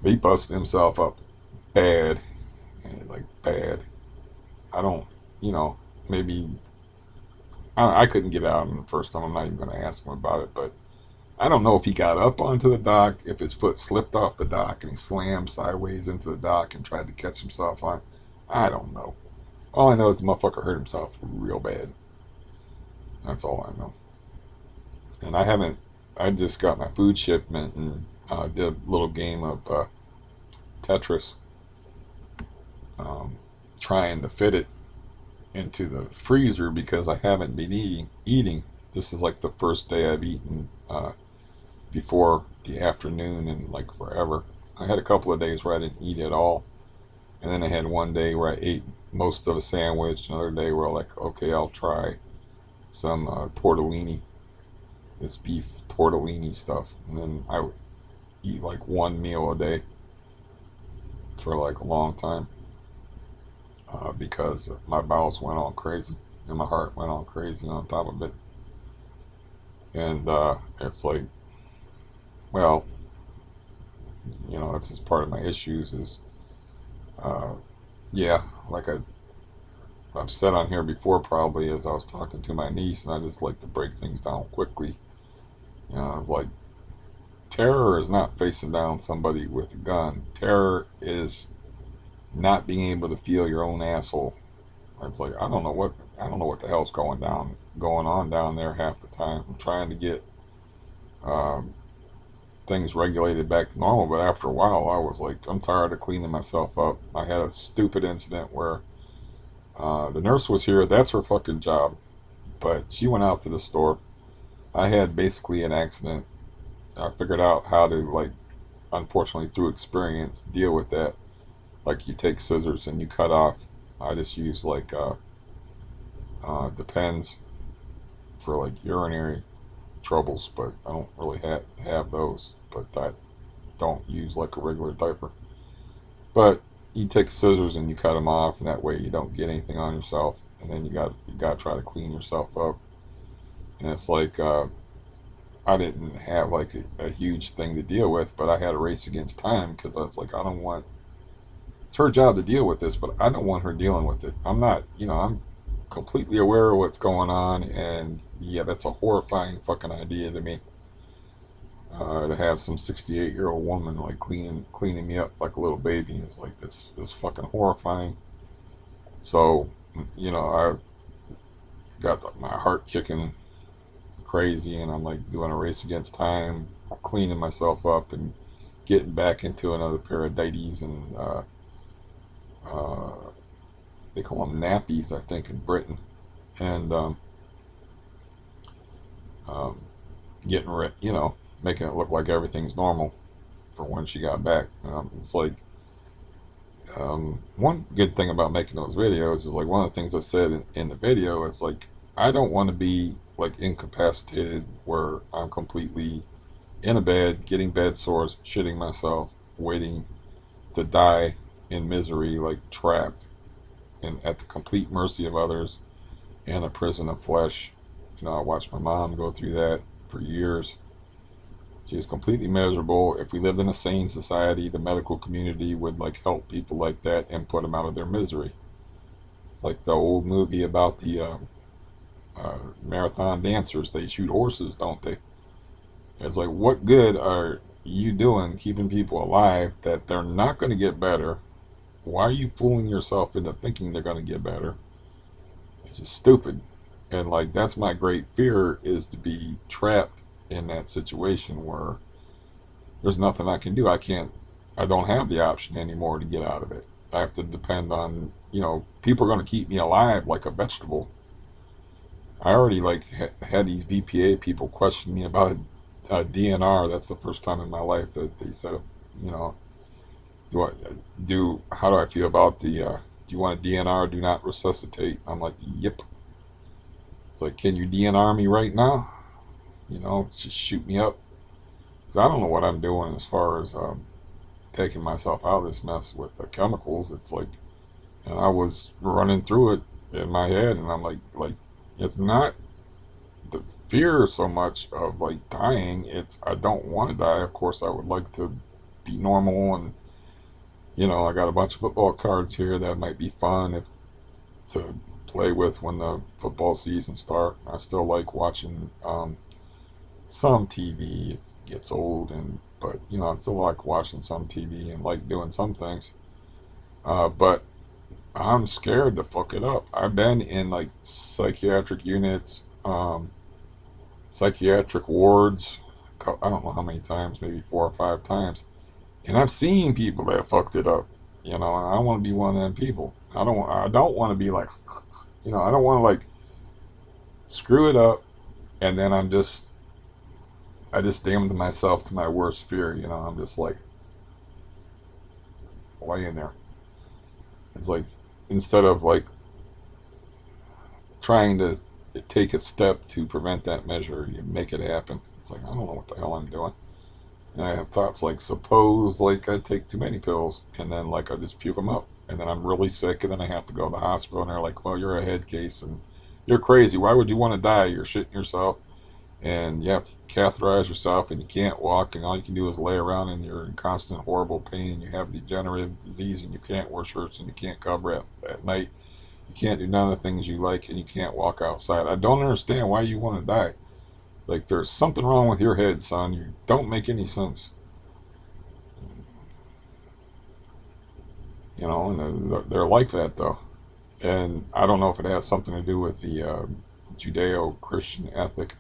But he busted himself up bad. Like, bad. I don't, maybe, I couldn't get out on the first time. I'm not even going to ask him about it, but I don't know if he got up onto the dock, if his foot slipped off the dock and he slammed sideways into the dock and tried to catch himself on. I don't know. All I know is the motherfucker hurt himself real bad. That's all I know. And I just got my food shipment and did a little game of Tetris, trying to fit it into the freezer because I haven't been eating. This is like the first day I've eaten before the afternoon in like forever. I had a couple of days where I didn't eat at all, and then I had one day where I ate most of a sandwich. Another day where like, okay, I'll try some tortellini, this beef tortellini stuff, and then I would eat like one meal a day for like a long time because my bowels went all crazy and my heart went all crazy on top of it. And it's like, well, that's just part of my issues is, yeah, like I've said on here before, probably, as I was talking to my niece, and I just like to break things down quickly. I was like, terror is not facing down somebody with a gun. Terror is not being able to feel your own asshole. It's like, I don't know what the hell's going on down there half the time. I'm trying to get things regulated back to normal, but after a while, I was like, I'm tired of cleaning myself up. I had a stupid incident where the nurse was here. That's her fucking job, but she went out to the store. I had basically an accident. I figured out how to, like, unfortunately through experience, deal with that. Like, you take scissors and you cut off. I just use like Depends for like urinary troubles, but I don't really have those. But I don't use like a regular diaper. But you take scissors and you cut them off, and that way you don't get anything on yourself. And then you got to try to clean yourself up. And it's like I didn't have like a huge thing to deal with, but I had a race against time because I was like, I don't want. It's her job to deal with this, but I don't want her dealing with it. I'm not, I'm completely aware of what's going on, and yeah, that's a horrifying fucking idea to me. To have some 68-year-old woman like cleaning me up like a little baby is like this fucking horrifying. So, I got my heart kicking crazy, and I'm like doing a race against time, cleaning myself up and getting back into another pair of dites, and uh, they call them nappies, I think, in Britain, and um, getting making it look like everything's normal for when she got back. It's like one good thing about making those videos is like one of the things I said in the video is like I don't want to be like incapacitated where I'm completely in a bed, getting bed sores, shitting myself, waiting to die in misery, like trapped and at the complete mercy of others in a prison of flesh. I watched my mom go through that for years. She was completely miserable. If we lived in a sane society, the medical community would like help people like that and put them out of their misery. It's like the old movie about the marathon dancers. They shoot horses, don't they? It's like, what good are you doing keeping people alive that they're not going to get better? Why are you fooling yourself into thinking they're going to get better? It's just stupid. And like, that's my great fear, is to be trapped in that situation where there's nothing I can do. I don't have the option anymore to get out of it. I have to depend on, people are going to keep me alive like a vegetable. I already like had these VPA people question me about a DNR. That's the first time in my life that they said, you know, how do I feel about do you want a DNR, do not resuscitate? I'm like, yep. It's like, can you DNR me right now? Just shoot me up. Because I don't know what I'm doing as far as taking myself out of this mess with the chemicals. It's like, and I was running through it in my head, and I'm like, it's not the fear so much of like dying. It's I don't want to die. Of course, I would like to be normal, and I got a bunch of football cards here that might be fun to play with when the football season starts. I still like watching some TV. It gets old, but I still like watching some TV and like doing some things. But I'm scared to fuck it up. I've been in like psychiatric units, psychiatric wards. I don't know how many times, maybe 4 or 5 times, and I've seen people that fucked it up. And I don't want to be one of them people. I don't want to be like, I don't want to like screw it up, and then I just damned myself to my worst fear. I'm just like laying there. It's like, instead of like trying to take a step to prevent that measure, you make it happen. It's like, I don't know what the hell I'm doing. And I have thoughts like, suppose like I take too many pills and then like I just puke them up, and then I'm really sick, and then I have to go to the hospital, and they're like, well, you're a head case and you're crazy. Why would you want to die? You're shitting yourself, and you have to catheterize yourself, and you can't walk, and all you can do is lay around, and you're in constant horrible pain, and you have degenerative disease, and you can't wear shirts, and you can't cover at night. You can't do none of the things you like, and you can't walk outside. I don't understand why you want to die. Like, there's something wrong with your head, son. You don't make any sense. And they're like that, though. And I don't know if it has something to do with the Judeo-Christian ethic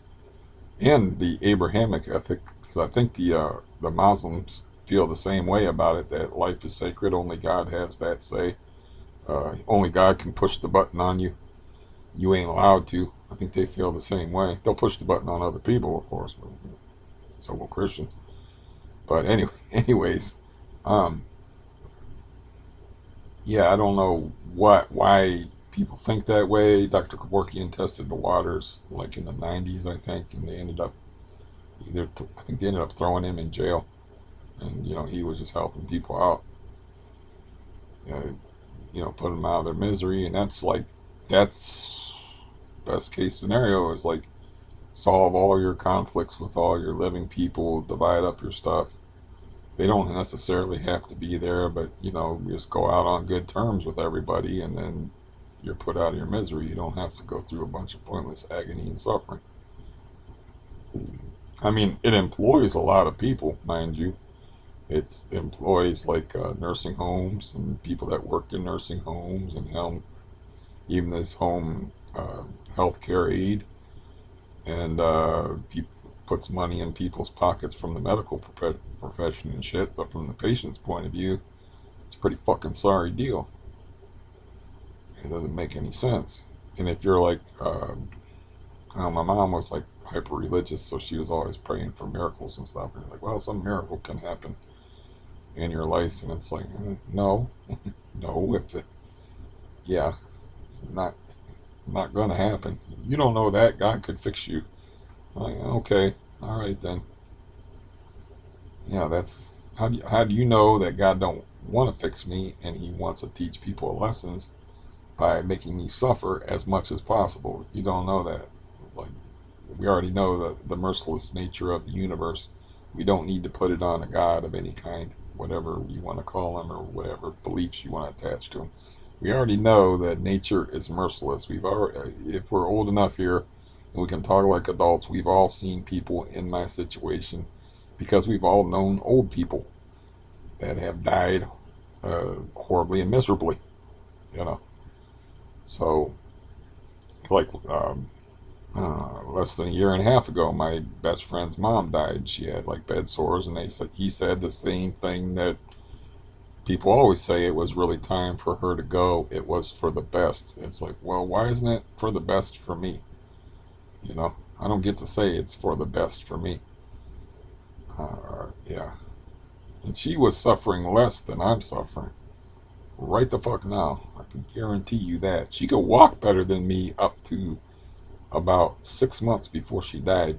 and the Abrahamic ethic, because I think the Muslims feel the same way about it, that life is sacred. Only God has that say. Only God can push the button on you. You ain't allowed to. I think they feel the same way. They'll push the button on other people, of course, but so will Christians. But anyway, anyways, um, yeah, I don't know why people think that way. Dr. Kevorkian tested the waters like in the 90s, I think, and they ended up I think they ended up throwing him in jail, and he was just helping people out, uh, put them out of their misery, and that's best case scenario is like solve all your conflicts with all your living people, divide up your stuff. They don't necessarily have to be there, but just go out on good terms with everybody, and then you're put out of your misery. You don't have to go through a bunch of pointless agony and suffering. I mean, it employs a lot of people, mind you. It employs like nursing homes and people that work in nursing homes and even this home healthcare aid, and puts money in people's pockets from the medical profession and shit. But from the patient's point of view, it's a pretty fucking sorry deal. It doesn't make any sense. And if you're like, I don't know, my mom was like hyper religious, so she was always praying for miracles and stuff. And you're like, well, some miracle can happen in your life, and it's like, no, no. Yeah, it's not gonna happen. You don't know that God could fix you. Like, okay, all right then. Yeah, that's how do you know that God don't want to fix me and He wants to teach people lessons by making me suffer as much as possible? You don't know that. Like, we already know the merciless nature of the universe. We don't need to put it on a God of any kind, whatever you want to call him or whatever beliefs you want to attach to him. We already know that nature is merciless. If we're old enough here and we can talk like adults, we've all seen people in my situation because we've all known old people that have died horribly and miserably, you know. So, like, less than a year and a half ago, my best friend's mom died. She had like bed sores, and he said the same thing that people always say. It was really time for her to go. It was for the best. It's like, well, why isn't it for the best for me? You know, I don't get to say it's for the best for me. Yeah, and she was suffering less than I'm suffering right the fuck now. I can guarantee you that she could walk better than me up to about 6 months before she died,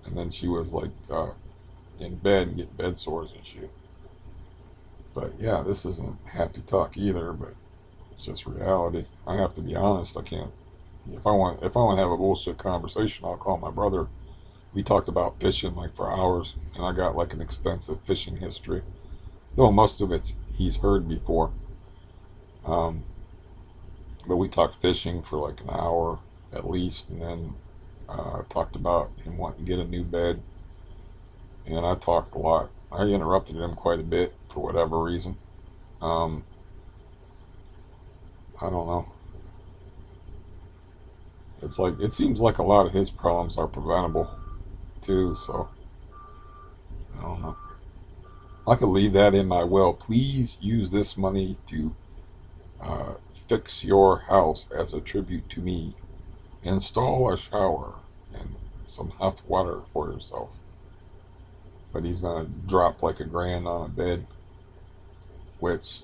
and then she was like in bed and getting bed sores and shit. But yeah, this isn't happy talk either, but it's just reality. I have to be honest. I can't. If I want to have a bullshit conversation, I'll call my brother. We talked about fishing like for hours, and I got like an extensive fishing history. Though most of it's he's heard before. Um, but we talked fishing for like an hour at least, and then talked about him wanting to get a new bed, and I talked a lot. I interrupted him quite a bit for whatever reason. Um, I don't know. It's like it seems like a lot of his problems are preventable too. So I don't know. I could leave that in my will. Please use this money to uh, fix your house as a tribute to me. Install a shower and some hot water for yourself. But he's gonna drop like $1,000 on a bed, which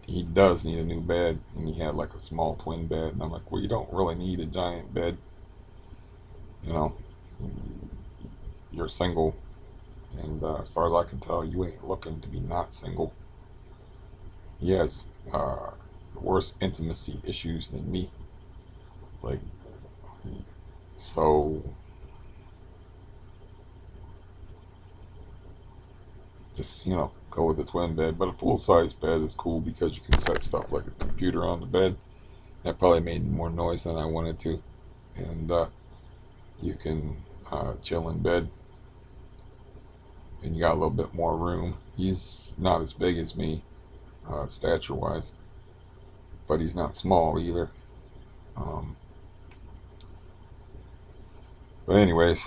he does need a new bed, and he had like a small twin bed, and I'm like, well, you don't really need a giant bed, you know. You're single, and as far as I can tell, you ain't looking to be not single. He has worse intimacy issues than me, like, so just go with the twin bed. But a full size bed is cool because you can set stuff like a computer on the bed. That probably made more noise than I wanted to, and you can chill in bed, and you got a little bit more room. He's not as big as me, stature wise, but he's not small either. Um, but anyways,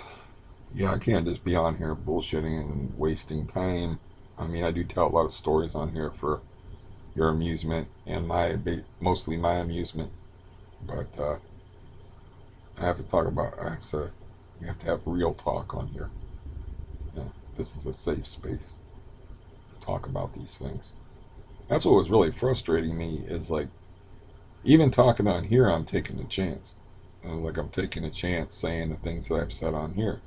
yeah, I can't just be on here bullshitting and wasting time. I mean, I do tell a lot of stories on here for your amusement and mostly my amusement. But I have to talk about. We have to have real talk on here. Yeah, this is a safe space to talk about these things. That's what was really frustrating me is like even talking on here, I'm taking a chance. I was like, I'm taking a chance saying the things that I've said on here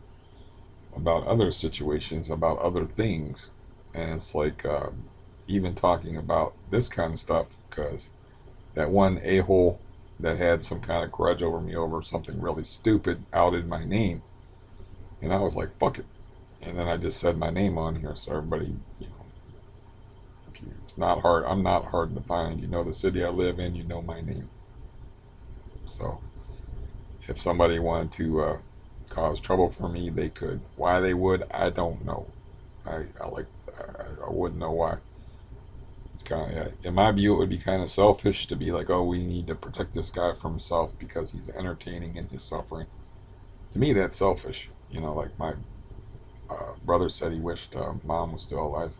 about other situations, about other things. And it's like, even talking about this kind of stuff, because that one a-hole that had some kind of grudge over me over something really stupid outed my name. And I was like, fuck it. And then I just said my name on here so everybody, it's not hard. I'm not hard to find. You know the city I live in, my name. So if somebody wanted to cause trouble for me, they could. Why they would, I don't know. I wouldn't know why. It's kind of, in my view, it would be kind of selfish to be like, oh, we need to protect this guy from himself because he's entertaining in his suffering. To me, that's selfish. Like my brother said he wished mom was still alive.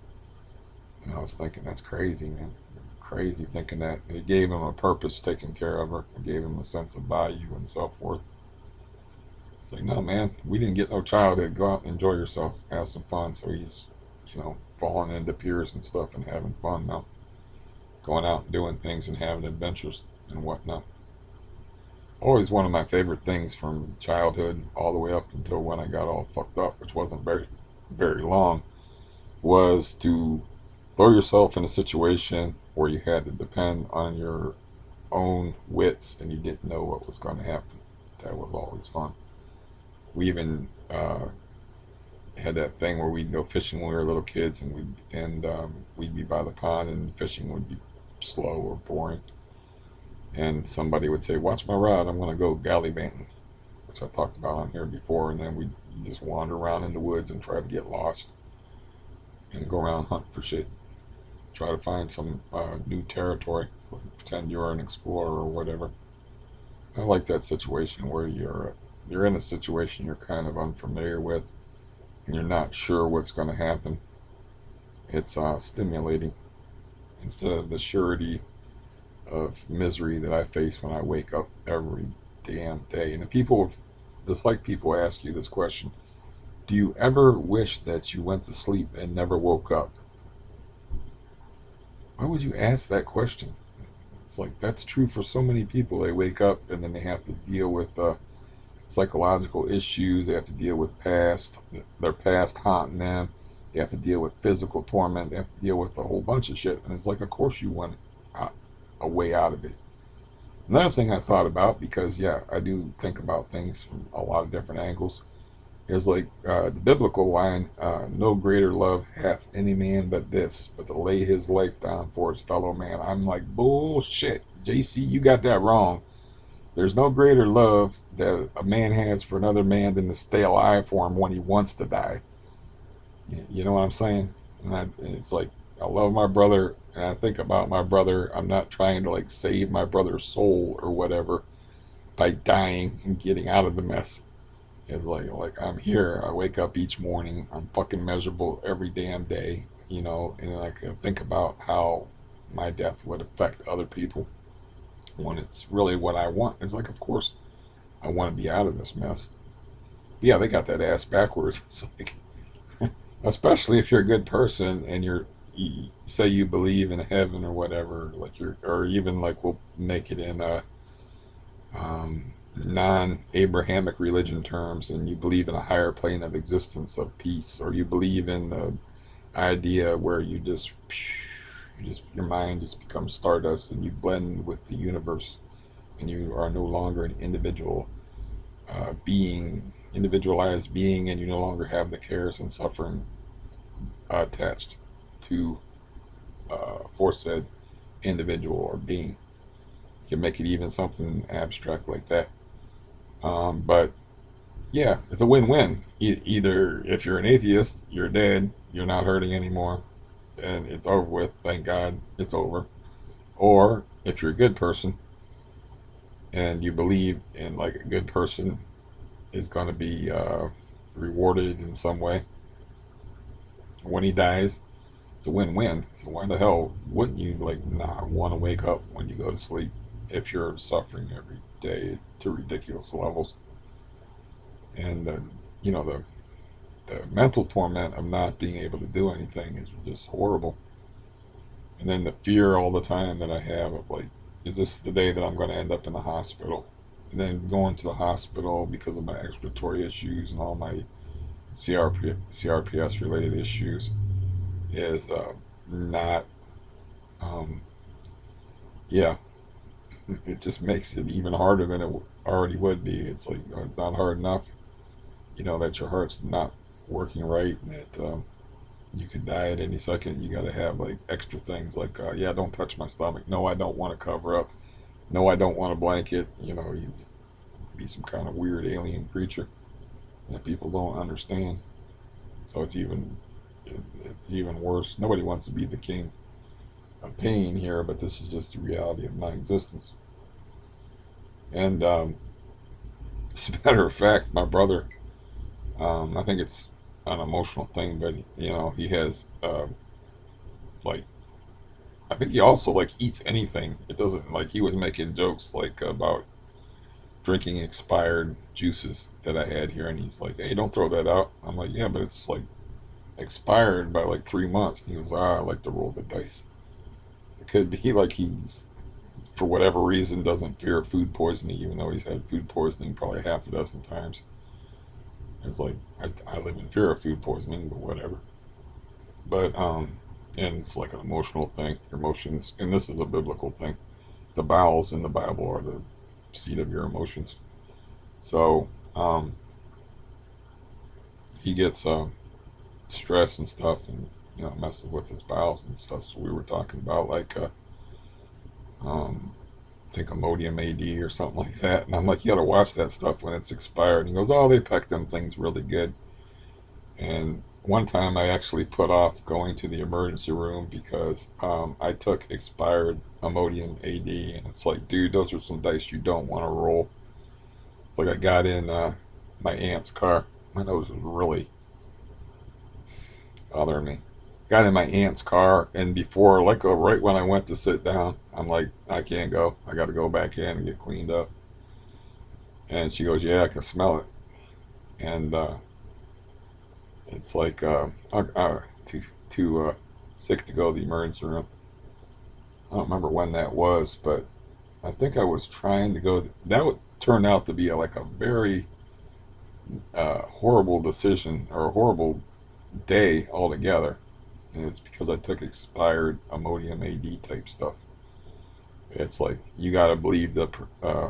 And I was thinking, that's crazy, man. Crazy thinking that. It gave him a purpose taking care of her. It gave him a sense of value and self-worth. It's like, no, man, we didn't get no childhood. Go out and enjoy yourself. Have some fun. So he's, falling into piers and stuff and having fun now. Going out and doing things and having adventures and whatnot. Always one of my favorite things from childhood all the way up until when I got all fucked up, which wasn't very, very long, was to throw yourself in a situation where you had to depend on your own wits and you didn't know what was going to happen. That was always fun. We even had that thing where we'd go fishing when we were little kids, and we'd be by the pond, and fishing would be slow or boring. And somebody would say, "Watch my rod, I'm going to go gallivanting," which I talked about on here before. And then we'd just wander around in the woods and try to get lost and go around hunt for shit. Try to find some new territory. Pretend you're an explorer or whatever. I like that situation where you're in a situation you're kind of unfamiliar with, and you're not sure what's going to happen. It's stimulating instead of the surety of misery that I face when I wake up every damn day. And people ask you this question: do you ever wish that you went to sleep and never woke up? Why would you ask that question? It's like, that's true for so many people. They wake up and then they have to deal with psychological issues. They have to deal with their past haunting them. They have to deal with physical torment. They have to deal with a whole bunch of shit. And it's like, of course you want a way out of it. Another thing I thought about, because I do think about things from a lot of different angles, is like the biblical line, no greater love hath any man but this, but to lay his life down for his fellow man. I'm like, bullshit. JC, you got that wrong. There's no greater love that a man has for another man than to stay alive for him when he wants to die. You know what I'm saying? And it's like, I love my brother, and I think about my brother. I'm not trying to like save my brother's soul or whatever by dying and getting out of the mess. It's like I'm here. I wake up each morning. I'm fucking miserable every damn day, and I can think about how my death would affect other people when it's really what I want. It's like, of course, I want to be out of this mess. But yeah, they got that ass backwards. It's like, especially if you're a good person and you say you believe in heaven or whatever, or even like we'll make it in non-Abrahamic religion terms, and you believe in a higher plane of existence of peace, or you believe in the idea where your mind just becomes stardust and you blend with the universe, and you are no longer an individualized being, and you no longer have the cares and suffering attached to for said individual or being. You can make it even something abstract like that. But yeah, it's a win-win. Either if you're an atheist, you're dead, you're not hurting anymore, and it's over with. Thank God it's over. Or if you're a good person and you believe in like a good person is going to be rewarded in some way when he dies, it's a win-win. So why the hell wouldn't you want to wake up when you go to sleep if you're suffering every day to ridiculous levels? And the mental torment of not being able to do anything is just horrible. And then the fear all the time that I have of like, is this the day that I'm going to end up in the hospital? And then going to the hospital because of my expiratory issues and all my CRPS related issues is not, it just makes it even harder than it already would be. It's like not hard enough, that your heart's not working right, and that you could die at any second. You got to have like extra things like, don't touch my stomach. No, I don't want to cover up. No, I don't want a blanket. You be some kind of weird alien creature. that people don't understand. So it's even worse. Nobody wants to be the king of pain here, but this is just the reality of my existence. And as a matter of fact, my brother, I think it's an emotional thing, but he has like I think he also like eats anything. It doesn't like he was making jokes like about drinking expired juices that I had here, and he's like, "Hey, don't throw that out." I'm like, "Yeah, but it's like expired by like 3 months." And he goes, "Ah, I like to roll the dice." It could be like he's for whatever reason doesn't fear food poisoning, even though he's had food poisoning probably half a dozen times. It's like I live in fear of food poisoning, but whatever. But and it's like an emotional thing. Your emotions, and this is a biblical thing. The bowels in the Bible are the seat of your emotions. So he gets stress and stuff, and messes with his bowels and stuff. So we were talking about like I think Imodium AD or something like that, and I'm like, you got to watch that stuff when it's expired. And he goes, oh, they pack them things really good. And one time I actually put off going to the emergency room because I took expired Imodium AD, and it's like, dude, those are some dice you don't want to roll. It's like I got in my aunt's car. My nose was really bothering me. Got in my aunt's car, and before, like, right when I went to sit down, I'm like, I can't go. I got to go back in and get cleaned up. And she goes, yeah, I can smell it. And it's like too sick to go to the emergency room. I don't remember when that was, but I think I was trying to go. That would turn out to be like a very horrible decision or a horrible day altogether. And it's because I took expired Imodium AD type stuff. It's like you got to believe the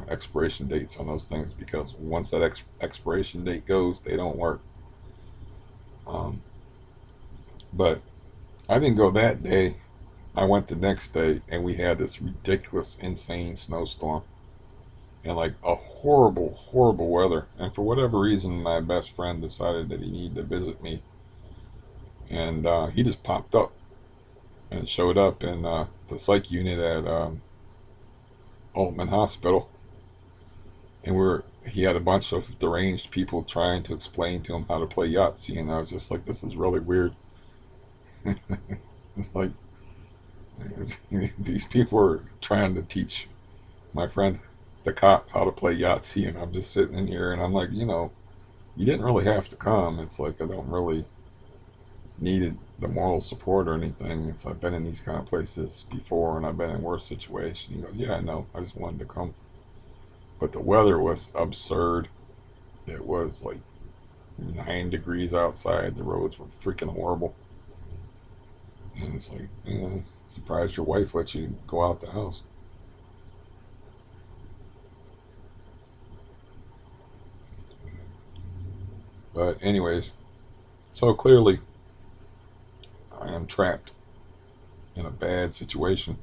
expiration dates on those things because once that expiration date goes, they don't work. Um, but I didn't go that day. I went the next day, and we had this ridiculous, insane snowstorm and like a horrible, horrible weather. And for whatever reason, my best friend decided that he needed to visit me, and he just popped up and showed up in the psych unit at Altman Hospital, and he had a bunch of deranged people trying to explain to him how to play Yahtzee, and I was just like, this is really weird. It's like these people are trying to teach my friend, the cop, how to play Yahtzee, and I'm just sitting in here, and I'm like, you didn't really have to come. It's like I don't really need the moral support or anything. It's I've been in these kind of places before, and I've been in worse situations. He goes, yeah, I know. I just wanted to come. But the weather was absurd. It was like 9 degrees outside. The roads were freaking horrible. And it's like, surprised your wife let you go out the house. But anyways, so clearly I am trapped in a bad situation.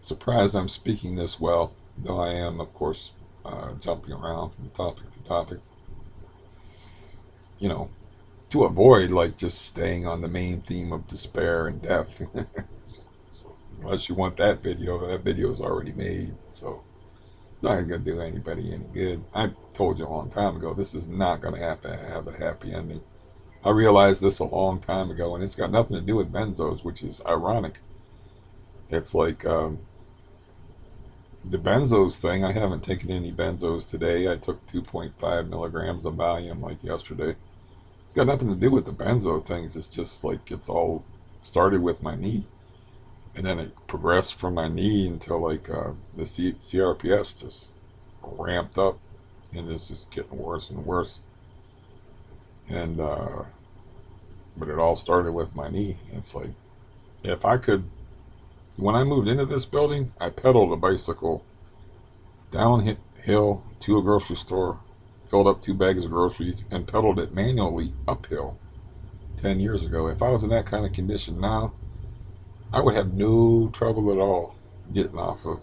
Surprised I'm speaking this well, though I am, of course, jumping around from topic to topic. You know, to avoid like just staying on the main theme of despair and death. So, unless you want that video is already made. So it's not gonna do anybody any good. I told you a long time ago this is not gonna have a happy ending. I realized this a long time ago, and it's got nothing to do with benzos, which is ironic. It's like the benzos thing. I haven't taken any benzos today. I took 2.5 milligrams of Valium like yesterday. It's got nothing to do with the benzo things. It's just like it's all started with my knee, and then it progressed from my knee until like the CRPS just ramped up, and it's just getting worse and worse. And but it all started with my knee. It's like if I could, when I moved into this building, I pedaled a bicycle downhill to a grocery store, filled up 2 bags of groceries, and pedaled it manually uphill 10 years ago. If I was in that kind of condition now, I would have no trouble at all getting off of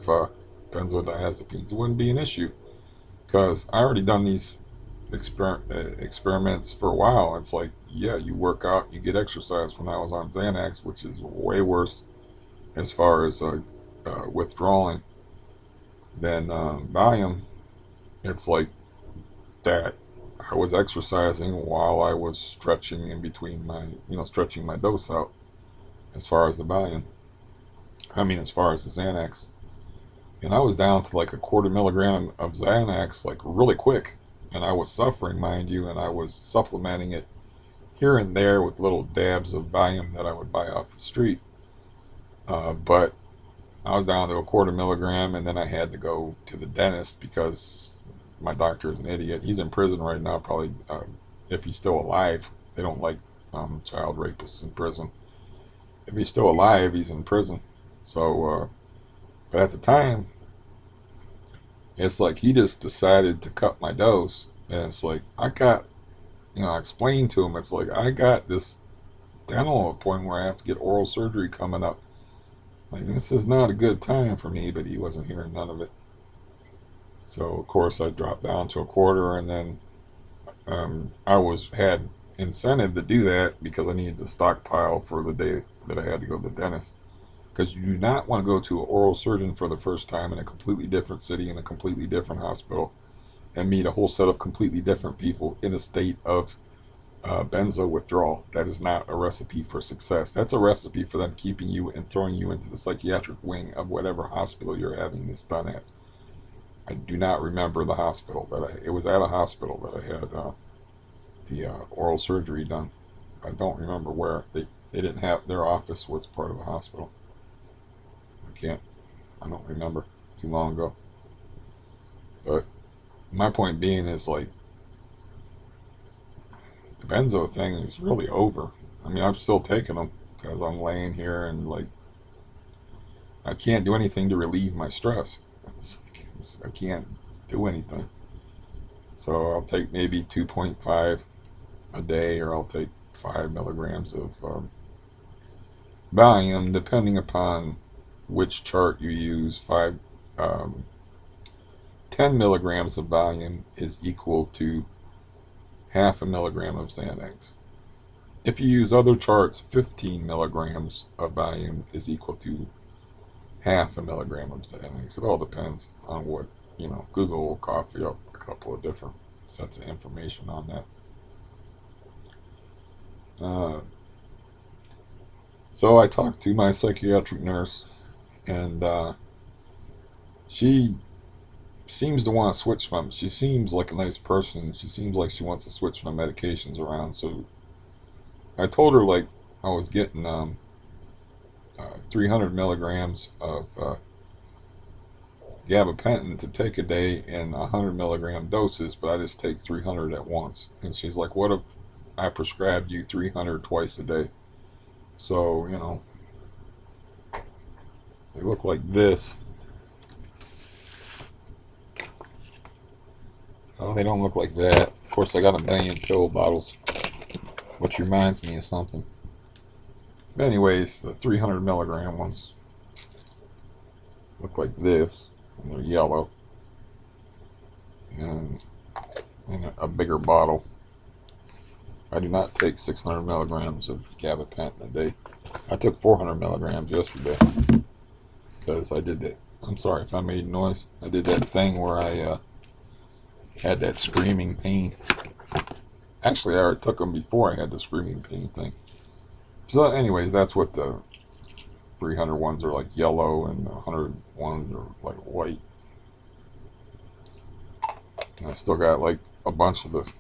benzodiazepines. It wouldn't be an issue because I already done these experiments for a while. It's like, yeah, you work out, you get exercise. When I was on Xanax, which is way worse as far as withdrawing than Valium, it's like that. I was exercising while I was stretching in between my, stretching my dose out as far as the Valium. I mean, as far as the Xanax. And I was down to like a quarter milligram of Xanax, like really quick. And I was suffering, mind you, and I was supplementing it here and there with little dabs of Valium that I would buy off the street. But I was down to a quarter milligram, and then I had to go to the dentist because my doctor is an idiot. He's in prison right now, probably if he's still alive. They don't like child rapists in prison. If he's still alive, he's in prison. So, but at the time, it's like he just decided to cut my dose. And it's like, I explained to him, it's like, I got this dental appointment where I have to get oral surgery coming up. Like, this is not a good time for me, but he wasn't hearing none of it. So, of course, I dropped down to a quarter, and then had incentive to do that because I needed to stockpile for the day that I had to go to the dentist. Because you do not want to go to an oral surgeon for the first time in a completely different city, in a completely different hospital, and meet a whole set of completely different people in a state of benzo withdrawal. That is not a recipe for success. That's a recipe for them keeping you and throwing you into the psychiatric wing of whatever hospital you're having this done at. I do not remember the hospital it was at a hospital that I had the oral surgery done. I don't remember where. They didn't have, their office was part of a hospital. I don't remember, too long ago. But my point being is, like, the benzo thing is really over. I mean, I'm still taking them because I'm laying here and, like, I can't do anything to relieve my stress. I can't do anything. So I'll take maybe 2.5 a day, or I'll take 5 milligrams of Valium, depending upon which chart you use. 10 milligrams of Valium is equal to half a milligram of Xanax. If you use other charts, 15 milligrams of Valium is equal to half a milligram of Xanax. It all depends on what, Google will cough you up a couple of different sets of information on that. So I talked to my psychiatric nurse, and she seems to want to switch my. She seems like a nice person. She seems like she wants to switch my medications around. So I told her, like, I was getting 300 milligrams of gabapentin to take a day in 100 milligram doses, but I just take 300 at once. And she's like, "What if I prescribed you 300 twice a day?" So, they look like this. Oh, they don't look like that. Of course, I got a million pill bottles, which reminds me of something. But anyways, the 300 milligram ones look like this, and they're yellow, and in a bigger bottle. I do not take 600 milligrams of gabapentin a day. I took 400 milligrams yesterday because I did that. I'm sorry if I made noise. I did that thing where I had that screaming pain. Actually, I already took them before I had the screaming pain thing. So anyways, that's what the 300 ones are, like yellow, and the 100 ones are like white. And I still got like a bunch of the,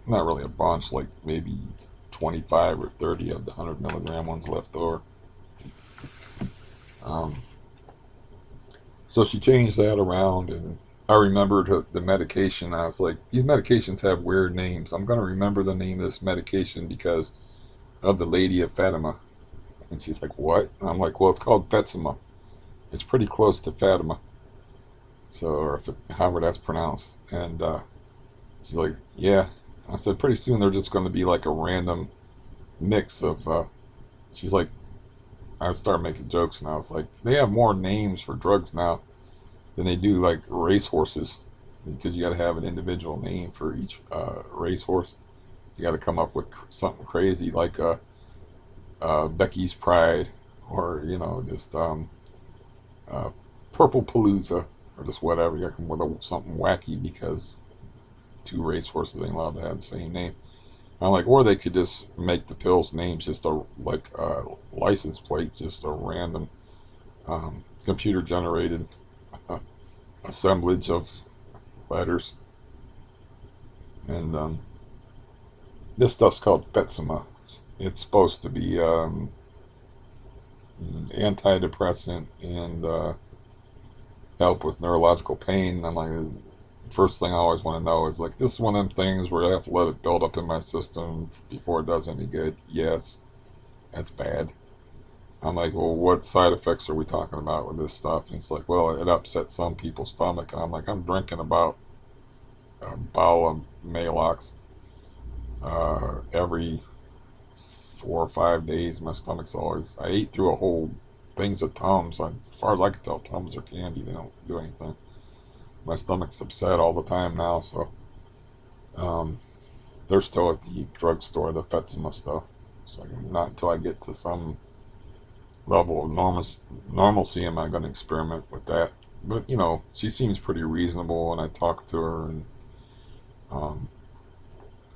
not really a bunch, like maybe 25 or 30 of the 100 milligram ones left over. So she changed that around, and I remembered the medication. I was like, these medications have weird names. I'm going to remember the name of this medication because of the Lady of Fatima. And she's like, "What?" And I'm like, "Well, it's called Fatima. It's pretty close to Fatima." So, or however that's pronounced. And she's like, "Yeah." I said, "Pretty soon they're just going to be like a random mix of," she's like, I started making jokes, and I was like, "They have more names for drugs now than they do like racehorses." because you got to have an individual name for each racehorse. You got to come up with something crazy like Becky's Pride, or just uh, Purple Palooza, or just whatever. You got to come with something wacky because two racehorses ain't allowed to have the same name. I'm like, or they could just make the pills names just like license plates, just a random computer generated assemblage of letters. And this stuff's called Fetsima. It's supposed to be antidepressant and help with neurological pain. I'm like, first thing I always want to know is like, this is one of them things where I have to let it build up in my system before it does any good. Yes, that's bad. I'm like, well, what side effects are we talking about with this stuff? And it's like, well, it upsets some people's stomach. And I'm like, I'm drinking about a bottle of Malox every 4 or 5 days. My stomach's always, I ate through a whole things of Tums. As far as I can tell, Tums are candy. They don't do anything. My stomach's upset all the time now, so um, they're still at the drugstore, the Fetsima stuff. So not until I get to some level of normalcy am I going to experiment with that. But she seems pretty reasonable, and I talked to her and um,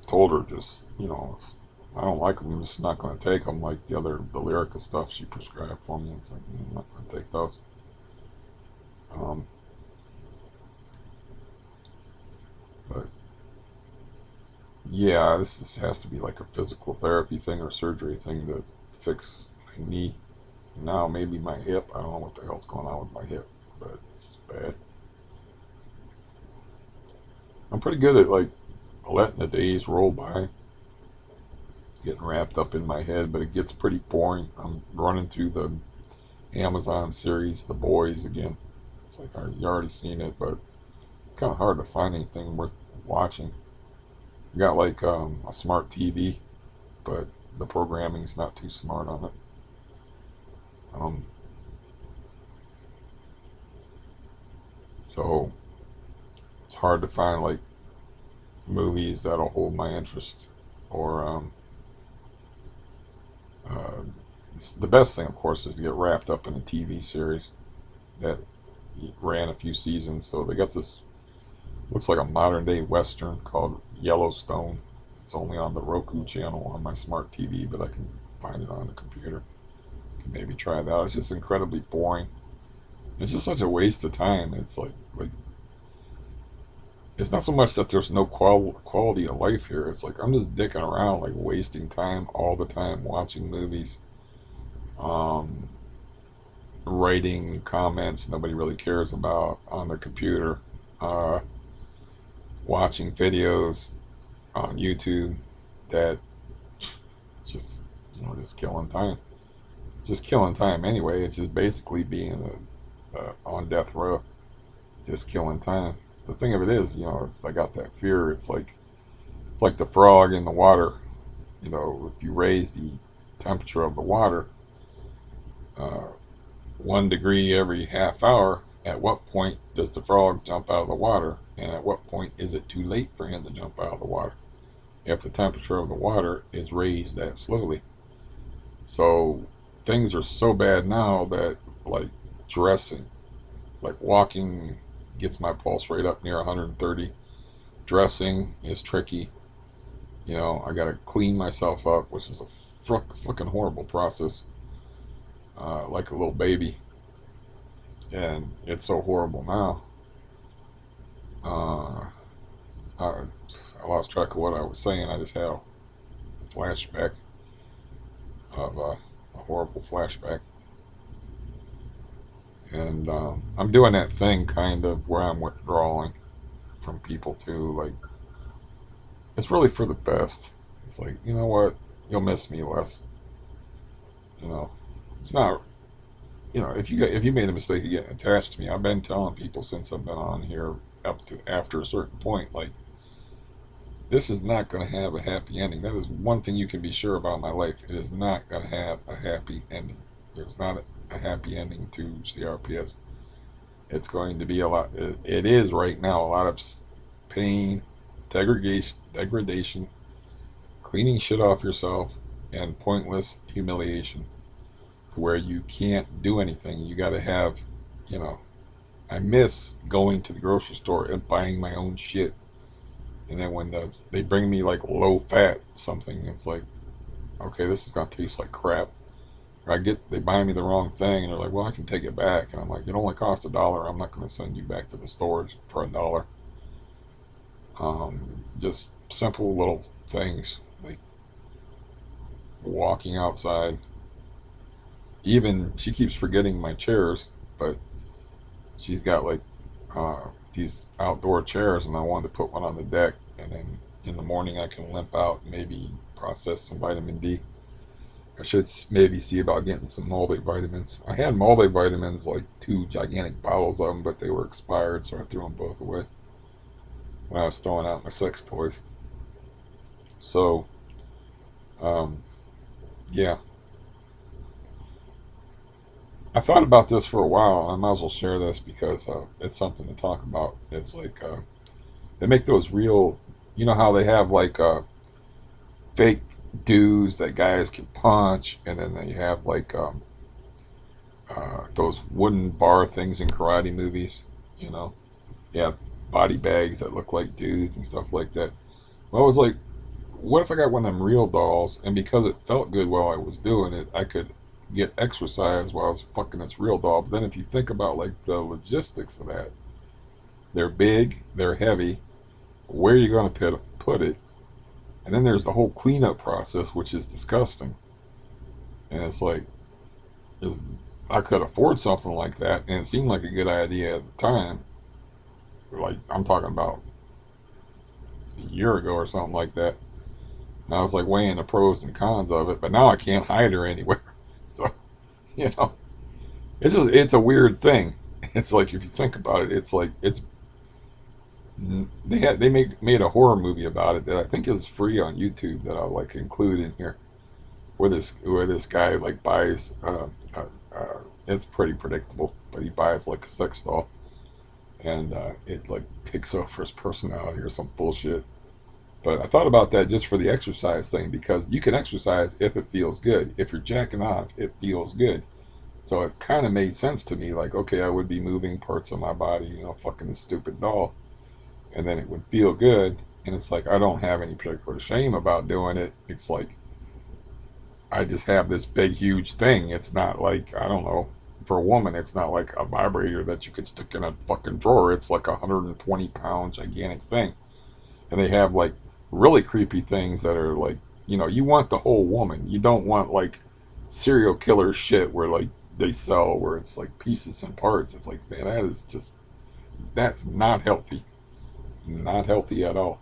told her just if I don't like them, I'm just not going to take them like the Lyrica stuff she prescribed for me. It's like, I'm not going to take those. Um, but yeah, this has to be like a physical therapy thing or surgery thing to fix my knee. Now maybe my hip. I don't know what the hell's going on with my hip, but it's bad. I'm pretty good at like letting the days roll by, getting wrapped up in my head, but it gets pretty boring. I'm running through the Amazon series, The Boys, again. It's like you already seen it, but it's kind of hard to find anything worth watching. I got like a smart TV, but the programming's not too smart on it. Um, so it's hard to find like movies that'll hold my interest, or uh, the best thing, of course, is to get wrapped up in a TV series that ran a few seasons. So they got this, looks like a modern day Western called Yellowstone. It's only on the Roku channel on my smart TV, but I can find it on the computer. Can maybe try that. It's just incredibly boring. It's just such a waste of time. It's like it's not so much that there's no quality of life here. It's like I'm just dicking around, like wasting time all the time watching movies, um, writing comments nobody really cares about on the computer, uh, watching videos on YouTube that just just killing time. Just killing time anyway. It's just basically being on death row, just killing time. The thing of it is, I got that fear. It's like the frog in the water. If you raise the temperature of the water uh, 1 degree every half hour, at what point does the frog jump out of the water? And at what point is it too late for him to jump out of the water if the temperature of the water is raised that slowly? So things are so bad now that like dressing, like walking gets my pulse rate up near 130. Dressing is tricky. I got to clean myself up, which is a fucking horrible process, like a little baby. And it's so horrible now. Uh, I, I lost track of what I was saying. I just had a flashback of a horrible flashback. And I'm doing that thing kind of where I'm withdrawing from people too. Like, it's really for the best. It's like, you know what? You'll miss me less. You know, it's not. If you made a mistake of getting attached to me, I've been telling people since I've been on here up to after a certain point, like this is not going to have a happy ending. That is one thing you can be sure about my life. It is not going to have a happy ending. There's not a happy ending to CRPS. It's going to be a lot. It is right now a lot of pain, degradation, cleaning shit off yourself, and pointless humiliation, where you can't do anything. You got to have, you know, I miss going to the grocery store and buying my own shit. And then when they bring me like low fat something, it's like, okay, this is gonna taste like crap. Or they buy me the wrong thing, and they're like, well, I can take it back, and I'm like, it only cost $1. I'm not gonna send you back to the store for $1. Just simple little things like walking outside. Even she keeps forgetting my chairs, but she's got like these outdoor chairs, and I wanted to put one on the deck, and then in the morning I can limp out and maybe process some vitamin D. I should maybe see about getting some multivitamins. I had multivitamins, like 2 gigantic bottles of them, but they were expired, so I threw them both away when I was throwing out my sex toys. So, um, yeah, I thought about this for a while. I might as well share this because it's something to talk about. It's like they make those real, you know how they have like fake dudes that guys can punch, and then they have like those wooden bar things in karate movies. You know, yeah, body bags that look like dudes and stuff like that. Well, I was like, what if I got one of them real dolls, and because it felt good while I was doing it, I could get exercise while I was fucking this real doll. But then if you think about like the logistics of that, they're big, they're heavy. Where are you going to put it? And then there's the whole cleanup process, which is disgusting. And it's like, is I could afford something like that, and it seemed like a good idea at the time. Like I'm talking about a year ago or something like that. And I was like weighing the pros and cons of it, but now I can't hide her anywhere. So, you know, it's a weird thing. It's like if you think about it, it's like they made a horror movie about it that I think is free on YouTube that I'll like include in here, where this guy like buys it's pretty predictable, but he buys like a sex doll, and it like takes over his personality or some bullshit. But I thought about that just for the exercise thing, because you can exercise if it feels good. If you're jacking off, it feels good. So it kind of made sense to me. Like, okay, I would be moving parts of my body, fucking this stupid doll, and then it would feel good. And it's like I don't have any particular shame about doing it. It's like I just have this big, huge thing. It's not like, I don't know. For a woman, it's not like a vibrator that you could stick in a fucking drawer. It's like a 120-pound gigantic thing. And they have like really creepy things that are like, you want the whole woman. You don't want like serial killer shit where like they sell where it's like pieces and parts. It's like, man, that's not healthy. It's not healthy at all.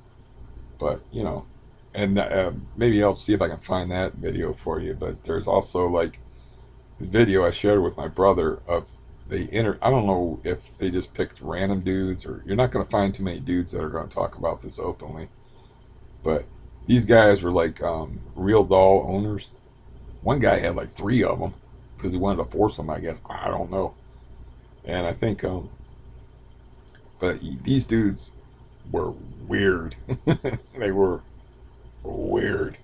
But and maybe I'll see if I can find that video for you. But there's also like the video I shared with my brother of I don't know if they just picked random dudes, or you're not going to find too many dudes that are going to talk about this openly. But these guys were like real doll owners. One guy had like 3 of them because he wanted to force them, I guess. I don't know. And I think, these dudes were weird. They were weird,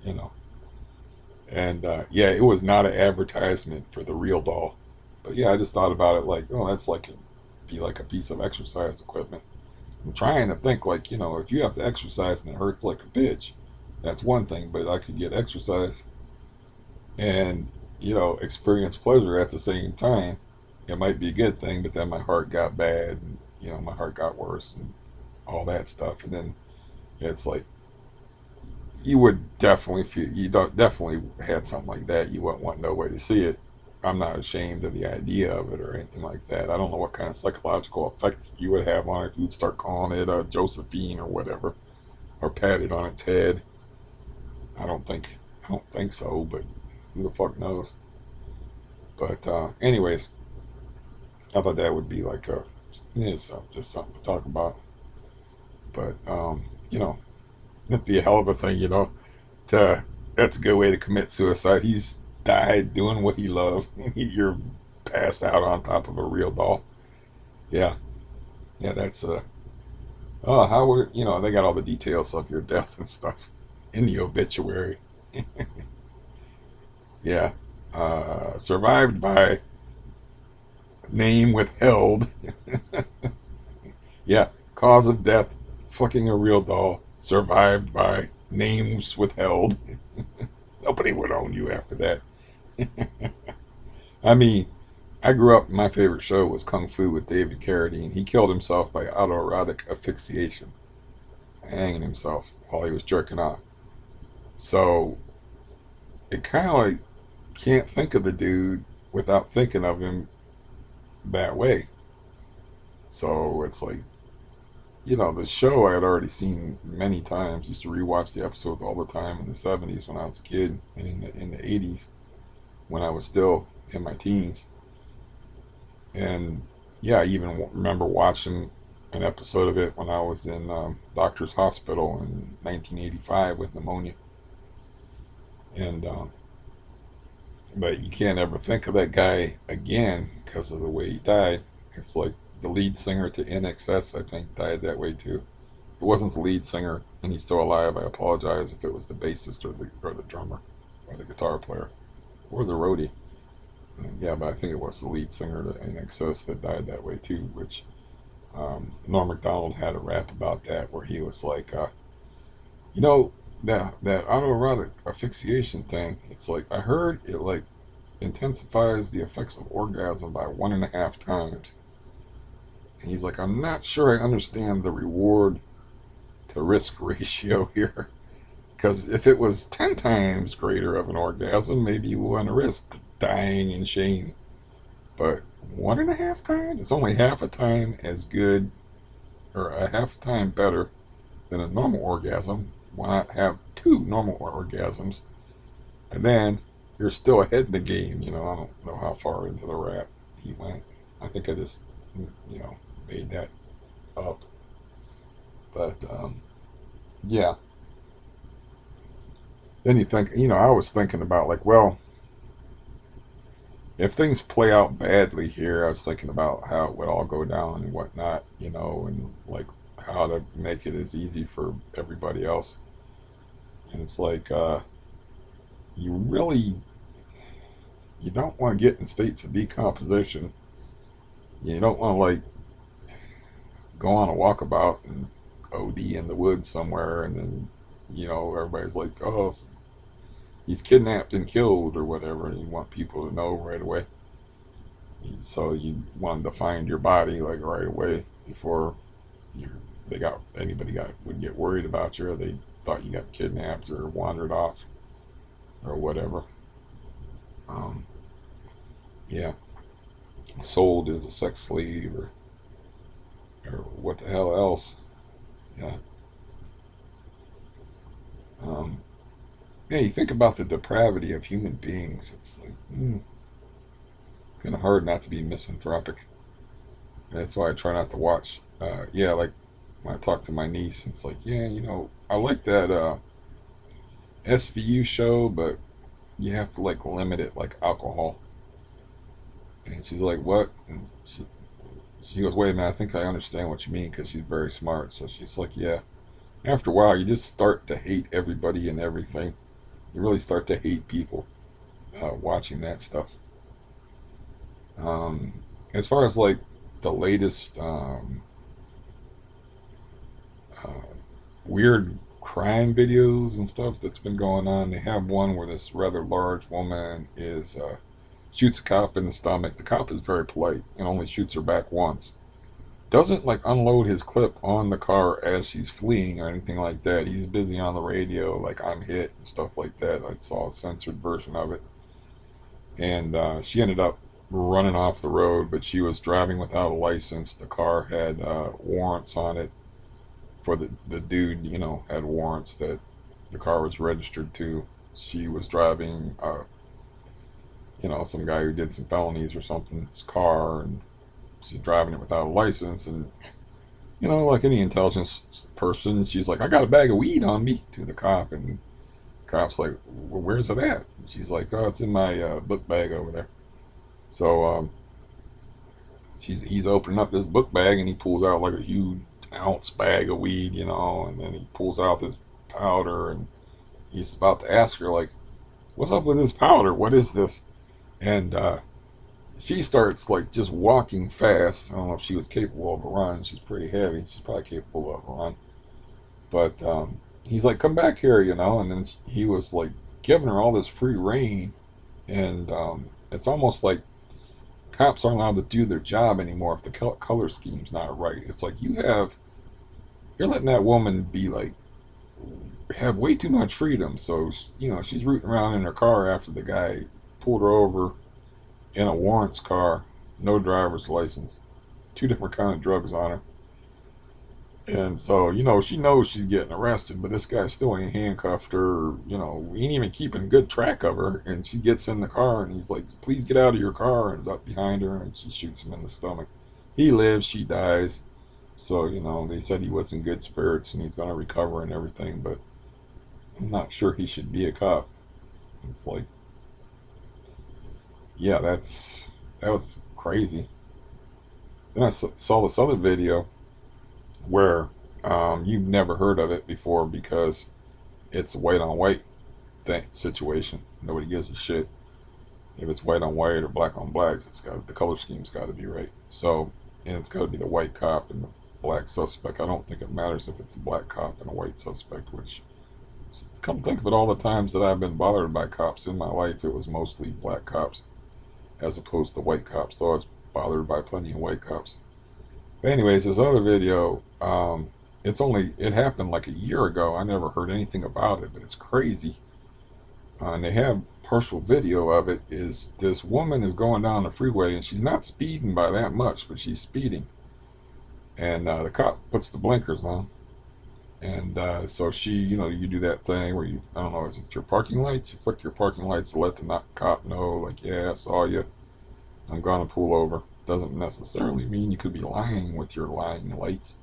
you know. And yeah, it was not an advertisement for the real doll. But yeah, I just thought about it like, oh, that's like be like a piece of exercise equipment. I'm trying to think like, if you have to exercise and it hurts like a bitch, that's one thing. But I could get exercise and, experience pleasure at the same time. It might be a good thing, but then my heart got bad, and, my heart got worse and all that stuff. And then it's like, you would definitely feel, definitely had something like that. You wouldn't want nobody to see it. I'm not ashamed of the idea of it or anything like that. I don't know what kind of psychological effect you would have on it if you would start calling it Josephine or whatever, or pat it on its head. I don't think so, but who the fuck knows? But anyways, I thought that would be like just something to talk about. But it'd be a hell of a thing, that's a good way to commit suicide. He's died doing what he loved. You're passed out on top of a real doll. Yeah, yeah, Oh, how were, they got all the details of your death and stuff in the obituary. Yeah. Survived by name withheld. Yeah. Cause of death, fucking a real doll. Survived by names withheld. Nobody would own you after that. I mean, I grew up, my favorite show was Kung Fu with David Carradine. He killed himself by autoerotic asphyxiation, hanging himself while he was jerking off. So it kind of like can't think of the dude without thinking of him that way. So it's like, the show I had already seen many times. Used to rewatch the episodes all the time in the 70s when I was a kid, and in the 80s when I was still in my teens. And yeah, I even remember watching an episode of it when I was in doctor's hospital in 1985 with pneumonia. And but you can't ever think of that guy again because of the way he died. It's like the lead singer to NXS, I think, died that way too. It wasn't the lead singer, and he's still alive. I apologize if it was the bassist or the drummer or the guitar player or the roadie. Yeah, but I think it was the lead singer to NXS that died that way too. Which Norm Macdonald had a rap about that, where he was like, you know, that autoerotic asphyxiation thing. It's like I heard it like intensifies the effects of orgasm by 1.5 times. And he's like, I'm not sure I understand the reward to risk ratio here. Because if it was 10 times greater of an orgasm, maybe you want to risk dying in shame. But 1.5 times? It's only half a time as good, or a half a time better than a normal orgasm. Why not have two normal orgasms? And then you're still ahead in the game. I don't know how far into the rap he went. I think I just, made that up. But, yeah. Then you think, I was thinking about like, well, if things play out badly here, I was thinking about how it would all go down and whatnot, and like how to make it as easy for everybody else. And it's like, you really, you don't want to get in states of decomposition. You don't want to like go on a walkabout and OD in the woods somewhere, and then everybody's like, oh, he's kidnapped and killed or whatever, and you want people to know right away. So you want to find your body like right away before you anybody would get worried about you, or they thought you got kidnapped or wandered off or whatever. Um, yeah, sold as a sex slave or what the hell else. Yeah. Um, yeah, you think about the depravity of human beings. It's like, kind of hard not to be misanthropic. And that's why I try not to watch. Yeah, like when I talk to my niece, it's like, yeah, I like that SVU show, but you have to like limit it, like alcohol. And she's like, what? And she goes, wait a minute, I think I understand what you mean, because she's very smart. So she's like, yeah. After a while, you just start to hate everybody and everything. You really start to hate people watching that stuff. As far as like the latest uh, weird crime videos and stuff that's been going on, they have one where this rather large woman is shoots a cop in the stomach. The cop is very polite and only shoots her back once. Doesn't like unload his clip on the car as she's fleeing or anything like that. He's busy on the radio, like I'm hit and stuff like that. I saw a censored version of it, and she ended up running off the road, but she was driving without a license. The car had warrants on it for the dude, had warrants that the car was registered to. She was driving, some guy who did some felonies or something's car, and she's driving it without a license. And, like any intelligence person, she's like, I got a bag of weed on me to the cop. And the cop's like, well, where's it at? And she's like, oh, it's in my book bag over there. So he's opening up this book bag, and he pulls out like a huge ounce bag of weed, you know, and then he pulls out this powder, and he's about to ask her, like, what's up with this powder? What is this? And she starts like just walking fast. I don't know if she was capable of a run. She's pretty heavy. She's probably capable of a run. But he's like, come back here, you know. And then he was like giving her all this free reign. And it's almost like cops aren't allowed to do their job anymore if the color scheme's not right. It's like you're letting that woman be like, have way too much freedom. So, you know, she's rooting around in her car after the guy pulled her over in a warrants car, no driver's license, two different kind of drugs on her. And so, you know, she knows she's getting arrested, but this guy still ain't handcuffed her. You know, he ain't even keeping good track of her. And she gets in the car, and he's like, please get out of your car. And is up behind her, and she shoots him in the stomach. He lives, she dies. So, you know, they said he was in good spirits, and he's going to recover and everything, but I'm not sure he should be a cop. It's like, yeah, that was crazy. Then I saw this other video where you've never heard of it before because it's a white on white thing situation. Nobody gives a shit if it's white on white or black on black. It's got the color scheme's got to be right. So, and it's got to be the white cop and the black suspect. I don't think it matters if it's a black cop and a white suspect. Which, come think of it, all the times that I've been bothered by cops in my life, it was mostly black cops as opposed to white cops. So I was bothered by plenty of white cops. But anyways, this other video, it happened like a year ago. I never heard anything about it, but it's crazy. And they have partial video of it. Is this woman is going down the freeway, and she's not speeding by that much, but she's speeding. And the cop puts the blinkers on. And so she, you know, you do that thing where you, I don't know, is it your parking lights? You flick your parking lights to let the cop know, like, yeah, I saw you. I'm going to pull over. Doesn't necessarily mean you could be lying with your lying lights.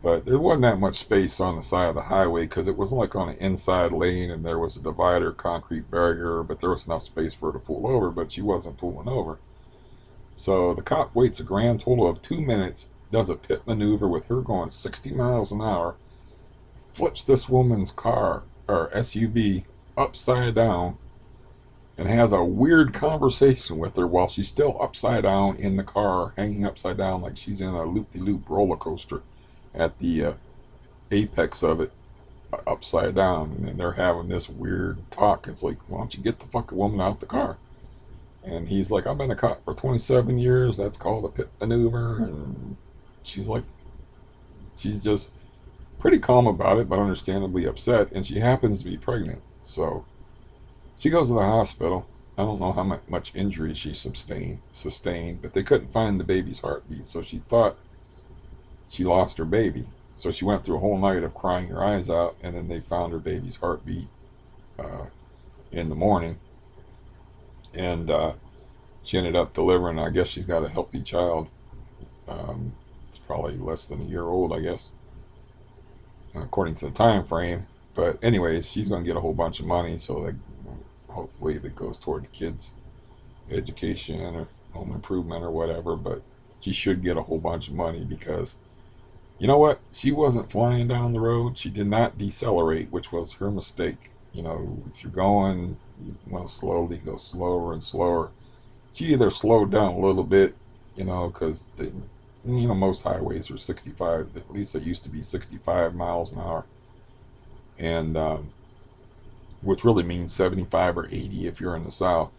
But there wasn't that much space on the side of the highway because it wasn't like on an inside lane and there was a divider, concrete barrier, but there was enough space for her to pull over, but she wasn't pulling over. So the cop waits a grand total of 2 minutes, does a pit maneuver with her going 60 miles an hour, flips this woman's car, or SUV, upside down, and has a weird conversation with her while she's still upside down in the car, hanging upside down like she's in a loop-de-loop roller coaster at the apex of it, upside down. And they're having this weird talk. It's like, why don't you get the fucking woman out the car? And he's like, I've been a cop for 27 years. That's called a pit maneuver. And she's like, she's just pretty calm about it, but understandably upset. And she happens to be pregnant. So she goes to the hospital. I don't know how much injury she sustained, but they couldn't find the baby's heartbeat. So she thought she lost her baby. So she went through a whole night of crying her eyes out, and then they found her baby's heartbeat in the morning. And she ended up delivering. I guess she's got a healthy child. It's probably less than a year old, I guess, according to the time frame. But anyways, she's going to get a whole bunch of money, so that hopefully that goes toward the kids' education or home improvement or whatever. But she should get a whole bunch of money because, you know what? She wasn't flying down the road. She did not decelerate, which was her mistake. You know, if you're going, you want to slowly go slower and slower. She either slowed down a little bit, you know, because most highways are 65. At least it used to be 65 miles an hour, and which really means 75 or 80 if you're in the south.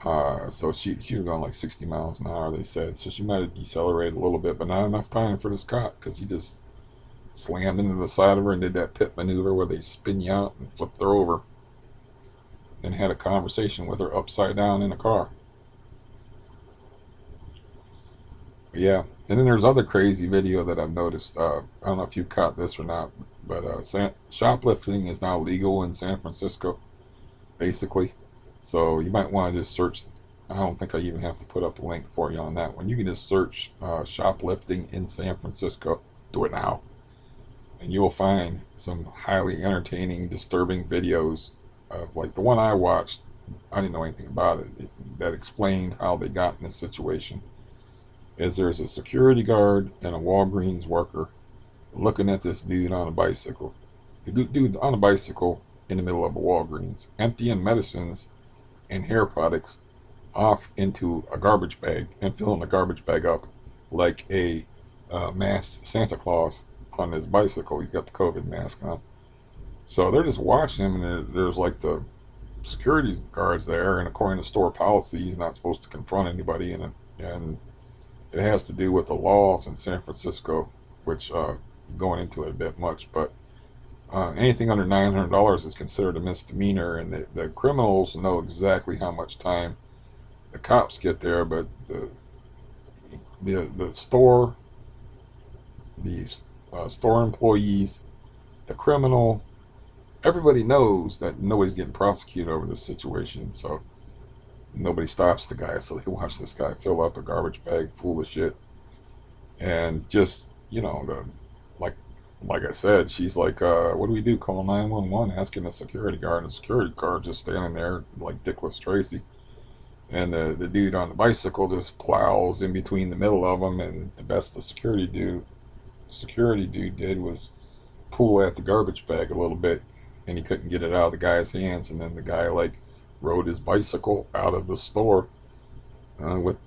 So she was going like 60 miles an hour, they said. So she might have decelerated a little bit, but not enough time for this cop because he just slammed into the side of her and did that pit maneuver where they spin you out and flipped her over. Then had a conversation with her upside down in a car. But yeah, and then there's other crazy video that I've noticed. I don't know if you caught this or not, but shoplifting is now legal in San Francisco, basically. So you might want to just search. I don't think I even have to put up a link for you on that one. You can just search shoplifting in San Francisco. Do it now. And you'll find some highly entertaining, disturbing videos of, like the one I watched. I didn't know anything about it. That explained how they got in this situation. is there's a security guard and a Walgreens worker looking at this dude on a bicycle. The dude on a bicycle in the middle of a Walgreens, emptying medicines and hair products off into a garbage bag and filling the garbage bag up like a masked Santa Claus on his bicycle. He's got the COVID mask on. So they're just watching him, and there's like the security guards there, and according to store policy, he's not supposed to confront anybody, and it has to do with the laws in San Francisco, which going into it a bit much, but anything under $900 is considered a misdemeanor, and the criminals know exactly how much time the cops get there, but the store, the store employees, the criminal, everybody knows that nobody's getting prosecuted over this situation, so nobody stops the guy. So they watch this guy fill up a garbage bag full of shit, and just like I said, she's like, what do we do? Call 911, asking the security guard, and the security guard just standing there like Dickless Tracy. And the dude on the bicycle just plows in between the middle of them, and the best the security dude did was pull at the garbage bag a little bit, and he couldn't get it out of the guy's hands, and then the guy like rode his bicycle out of the store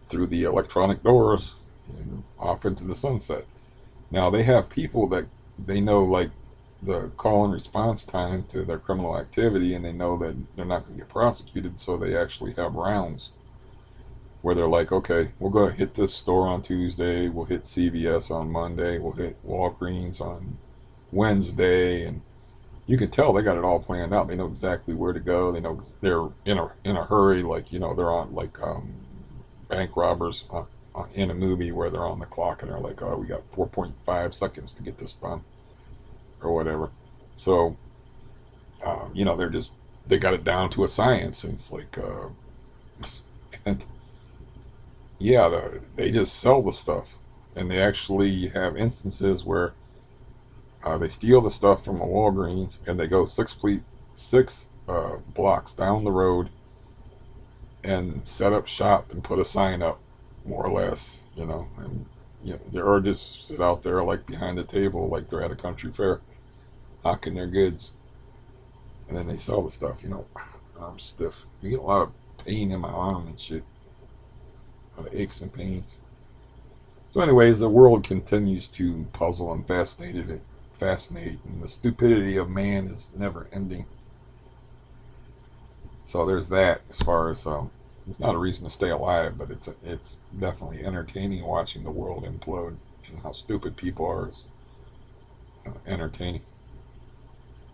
through the electronic doors and off into the sunset. Now they have people that they know like the call and response time to their criminal activity, and they know that they're not going to get prosecuted, so they actually have rounds where they're like, okay, we'll go hit this store on Tuesday, we'll hit CVS on Monday, we'll hit Walgreens on Wednesday, and you can tell they got it all planned out. They know exactly where to go. They know they're in a hurry, like they're on like bank robbers in a movie where they're on the clock and they're like, oh, we got 4.5 seconds to get this done or whatever. So they got it down to a science, and it's like and yeah, they just sell the stuff, and they actually have instances where they steal the stuff from a Walgreens, and they go six blocks down the road and set up shop and put a sign up, more or less, and or just sit out there like behind a table like they're at a country fair, hawking their goods, and then they sell the stuff. I'm stiff. You get a lot of pain in my arm and shit, a lot of aches and pains. So anyways, the world continues to puzzle and fascinate, and the stupidity of man is never ending. So there's that. As far as it's not a reason to stay alive, but it's definitely entertaining watching the world implode, and how stupid people are is entertaining.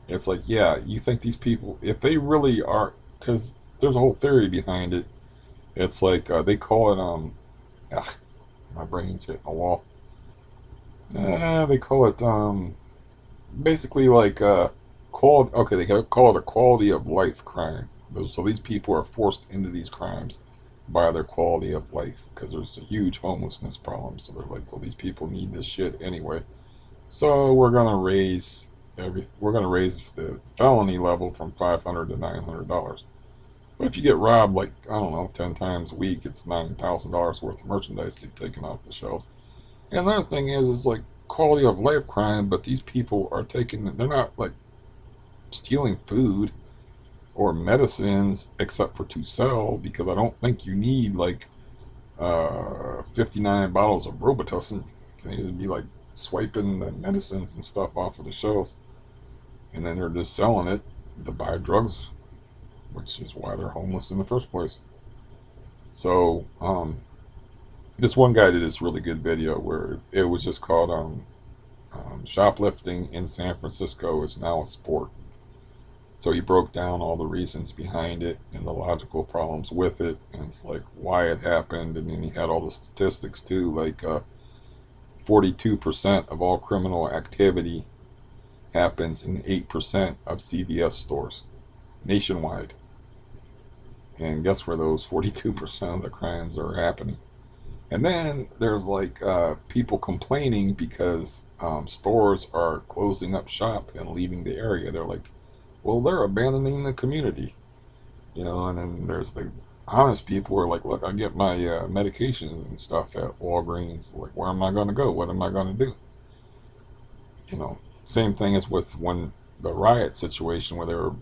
It's like, yeah, you think these people, if they really are, because there's a whole theory behind it. It's like they call it my brain's hitting a wall. They call it basically like okay, they call it a quality of life crime. So these people are forced into these crimes by their quality of life, because there's a huge homelessness problem. So they're like, well, these people need this shit anyway, so we're gonna raise the felony level from $500 to $900. But if you get robbed, like, I don't know, 10 times a week, it's $9,000 worth of merchandise get taken off the shelves. And another thing is like quality of life crime, but these people are they're not like stealing food or medicines except for to sell, because I don't think you need like 59 bottles of Robitussin. You can be like swiping the medicines and stuff off of the shelves, and then they're just selling it to buy drugs, which is why they're homeless in the first place. So this one guy did this really good video where it was just called shoplifting in San Francisco is now a sport. So he broke down all the reasons behind it and the logical problems with it, and it's like why it happened, and then he had all the statistics too, like 42% of all criminal activity happens in 8% of CVS stores nationwide. And guess where those 42% of the crimes are happening? And then there's like people complaining because stores are closing up shop and leaving the area. They're like, well, they're abandoning the community, and then there's the honest people are like, look, I get my medications and stuff at Walgreens. Like, where am I going to go? What am I going to do? You know, same thing as with when the riot situation where they were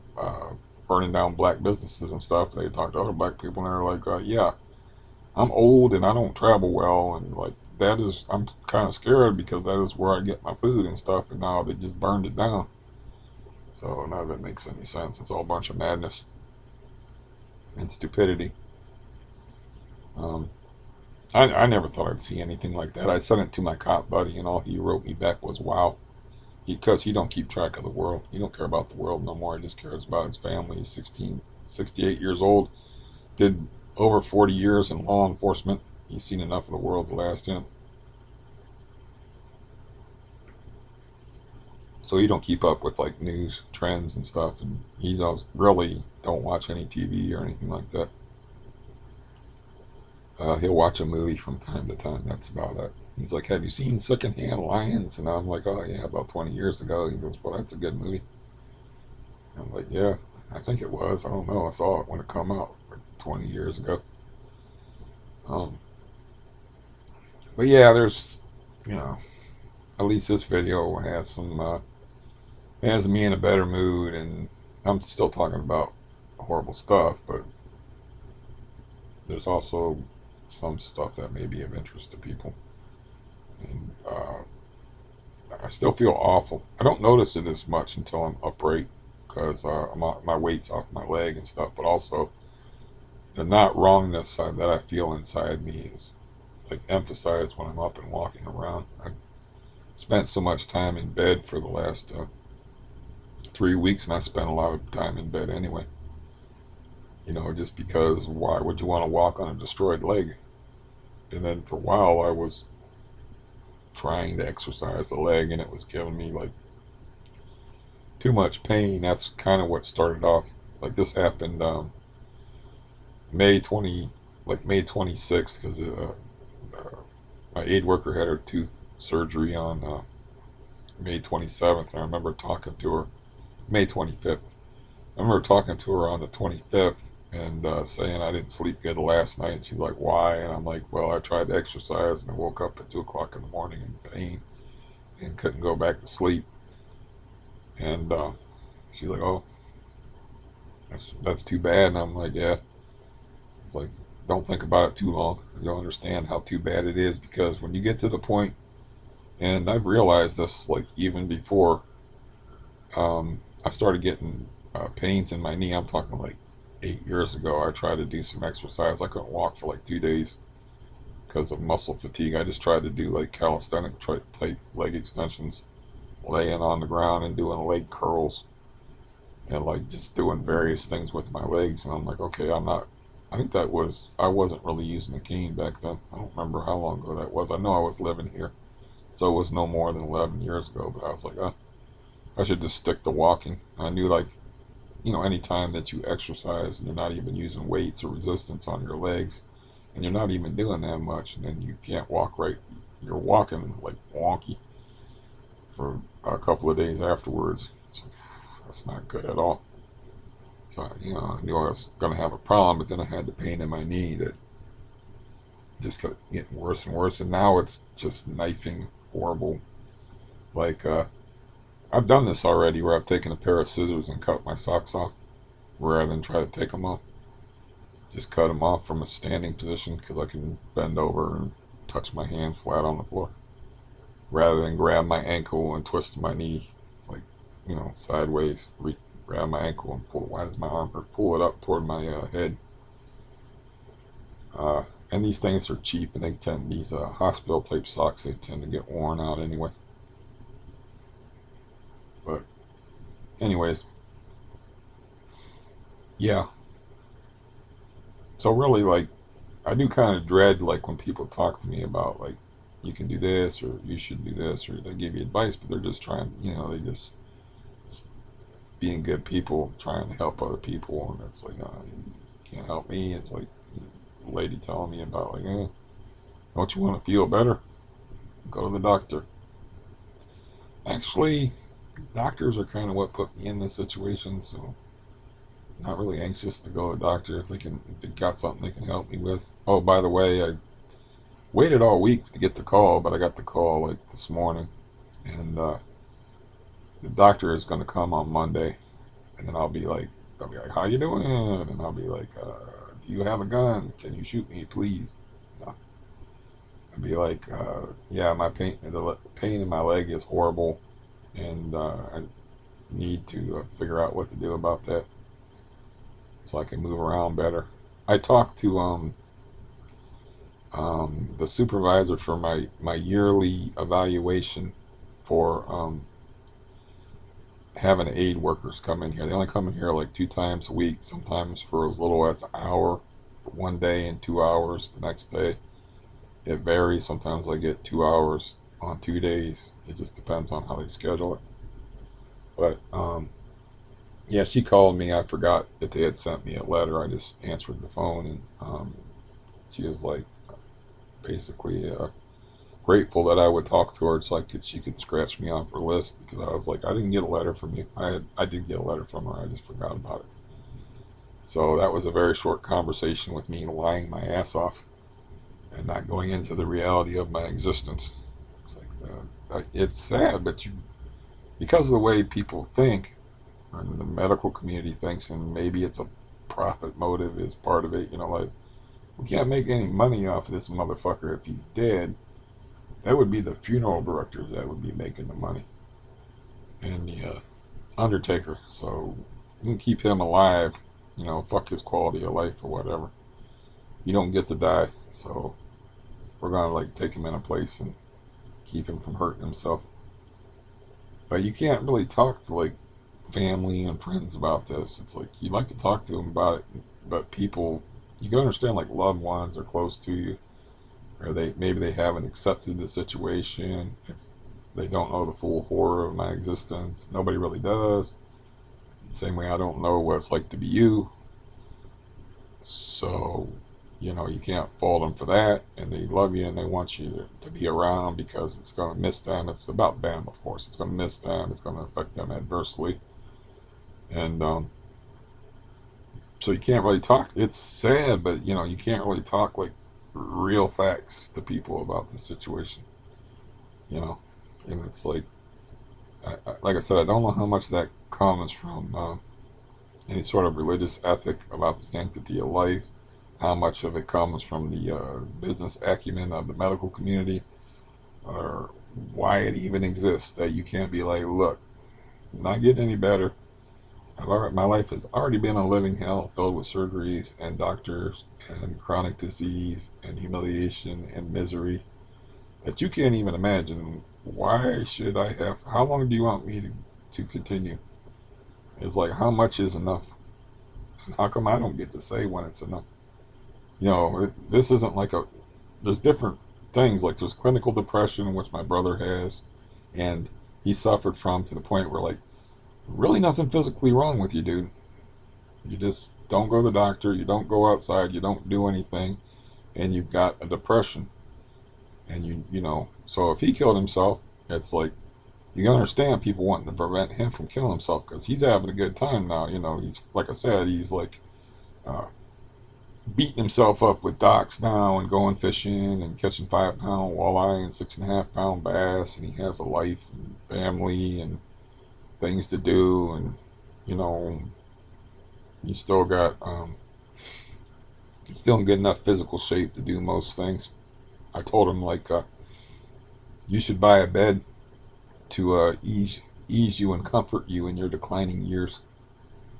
burning down black businesses and stuff. They talked to other black people and they're like, yeah, I'm old and I don't travel well, and like that is, I'm kind of scared because that is where I get my food and stuff, and now they just burned it down. So none of it makes any sense. It's all a bunch of madness and stupidity. Um, I never thought I'd see anything like that. I sent it to my cop buddy, and all he wrote me back was, "Wow," because he don't keep track of the world. He don't care about the world no more. He just cares about his family. He's 68 years old. Did over 40 years in law enforcement. He's seen enough of the world to last him. So he don't keep up with like news trends and stuff, and he don't really don't watch any TV or anything like that. He'll watch a movie from time to time. That's about it. He's like, "Have you seen Secondhand Lions?" And I'm like, "Oh yeah, about 20 years ago." He goes, "Well, that's a good movie." And I'm like, "Yeah, I think it was. I don't know. I saw it when it come out like 20 years ago." Um, but yeah, there's, you know, at least this video has some has me in a better mood, and I'm still talking about horrible stuff, but there's also some stuff that may be of interest to people. And I still feel awful. I don't notice it as much until I'm upright because my weight's off my leg and stuff, but also the not wrongness that I feel inside me is like emphasized when I'm up and walking around. I spent so much time in bed for the last 3 weeks, and I spent a lot of time in bed anyway. You know, just because why would you want to walk on a destroyed leg? And then for a while, I was trying to exercise the leg, and it was giving me like too much pain. That's kind of what started off. Like this happened May 20, like May 26th, because uh, my aide worker had her tooth surgery on May 27th, and I remember talking to her May 25th. I remember talking to her on the 25th and saying I didn't sleep good last night. And she's like, "Why?" And I'm like, "Well, I tried to exercise and I woke up at 2 o'clock in the morning in pain and couldn't go back to sleep." And she's like, "Oh, that's too bad." And I'm like, "Yeah." It's like, don't think about it too long. You'll understand how too bad it is, because when you get to the point, and I've realized this like even before I started getting pains in my knee. I'm talking like 8 years ago. I tried to do some exercise. I couldn't walk for like 2 days because of muscle fatigue. I just tried to do like calisthenic type leg extensions, laying on the ground and doing leg curls, and like just doing various things with my legs. And I'm like, okay, I'm not. I think that was, I wasn't really using a cane back then. I don't remember how long ago that was. I know I was living here, so it was no more than 11 years ago. But I was like, I should just stick to walking. I knew like, you know, any time that you exercise and you're not even using weights or resistance on your legs, and you're not even doing that much, and then you can't walk right, you're walking like wonky for a couple of days afterwards. So that's not good at all. So, you know, I knew I was going to have a problem, but then I had the pain in my knee that just kept getting worse and worse, and now it's just knifing horrible. Like, I've done this already where I've taken a pair of scissors and cut my socks off rather than try to take them off. Just cut them off from a standing position because I can bend over and touch my hand flat on the floor rather than grab my ankle and twist my knee, like, you know, sideways. Grab my ankle and pull. Why does my arm hurt? Pull it up toward my head. And these things are cheap, and these hospital type socks, they tend to get worn out anyway. But anyways, yeah. So really, like, I do kind of dread like when people talk to me about like you can do this or you should do this, or they give you advice, but they're just trying, you know, they just being good people trying to help other people, and it's like, you can't help me. It's like a lady telling me about like, don't you want to feel better? Go to the doctor. Actually, doctors are kind of what put me in this situation, so not really anxious to go to the doctor if they got something they can help me with. Oh, by the way, I waited all week to get the call, but I got the call like this morning, and the doctor is going to come on Monday, and then I'll be like, how you doing? And I'll be like, do you have a gun? Can you shoot me, please? No. I'll be like, yeah, the pain in my leg is horrible, and I need to figure out what to do about that so I can move around better. I talked to the supervisor for my yearly evaluation for having aid workers come in here. They only come in here like 2 times a week, sometimes for as little as an hour one day and 2 hours the next day. It varies. Sometimes I get 2 hours on 2 days. It just depends on how they schedule it. But yeah, she called me. I forgot that they had sent me a letter. I just answered the phone, and she was like, basically grateful that I would talk to her so she could scratch me off her list, because I was like, I didn't get a letter from you. I did get a letter from her. I just forgot about it. So that was a very short conversation with me lying my ass off and not going into the reality of my existence. It's like it's sad, but because of the way people think, and the medical community thinks, and maybe it's a profit motive is part of it. Like, we can't make any money off of this motherfucker if he's dead. That would be the funeral director that would be making the money, and the undertaker. So you can keep him alive. Fuck his quality of life or whatever. You don't get to die, so we're gonna like take him in a place and keep him from hurting himself. But you can't really talk to like family and friends about this. It's like you'd like to talk to them about it, but people, you can understand, like loved ones are close to you, or maybe they haven't accepted the situation. If they don't know the full horror of my existence, nobody really does. Same way I don't know what it's like to be you. So, you can't fault them for that. And they love you and they want you to be around because it's going to miss them. It's about them, of course. It's going to miss them. It's going to affect them adversely. And so you can't really talk. It's sad, but, you can't really talk like real facts to people about the situation. And it's like, like I said, I don't know how much that comes from any sort of religious ethic about the sanctity of life, how much of it comes from the business acumen of the medical community, or why it even exists, that you can't be like, look, I'm not getting any better. My life has already been a living hell, filled with surgeries and doctors and chronic disease and humiliation and misery that you can't even imagine. Why should I have? How long do you want me to continue? It's like, how much is enough? And how come I don't get to say when it's enough? This isn't like there's different things. Like, there's clinical depression, which my brother has, and he suffered from, to the point where, like, really nothing physically wrong with you, dude. You just don't go to the doctor, you don't go outside, you don't do anything, and you've got a depression. And so if he killed himself, it's like, you can understand people wanting to prevent him from killing himself, because he's having a good time now. He's, like I said, he's like beating himself up with docks now, and going fishing and catching 5-pound walleye and 6.5-pound bass, and he has a life and family and things to do, and he's still got he's still in good enough physical shape to do most things. I told him, like, you should buy a bed to ease you and comfort you in your declining years.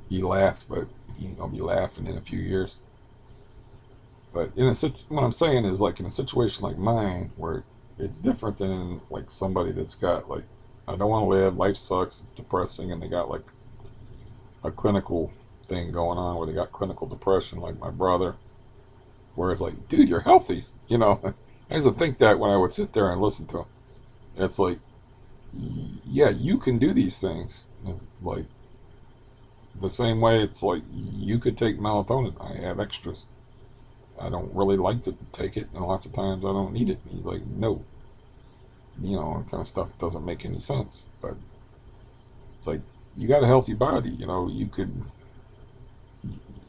He laughed, but he ain't gonna be laughing in a few years. But what I'm saying is, like, in a situation like mine, where it's different than like somebody that's got, like, I don't want to live, life sucks, it's depressing, and they got like a clinical thing going on where they got clinical depression, like my brother, where it's like, dude, you're healthy. I used to think that when I would sit there and listen to him. It's like, yeah, you can do these things. It's like the same way it's like you could take melatonin. I have extras. I don't really like to take it, and lots of times I don't need it. And he's like, no. That kind of stuff doesn't make any sense. But it's like, you got a healthy body. You could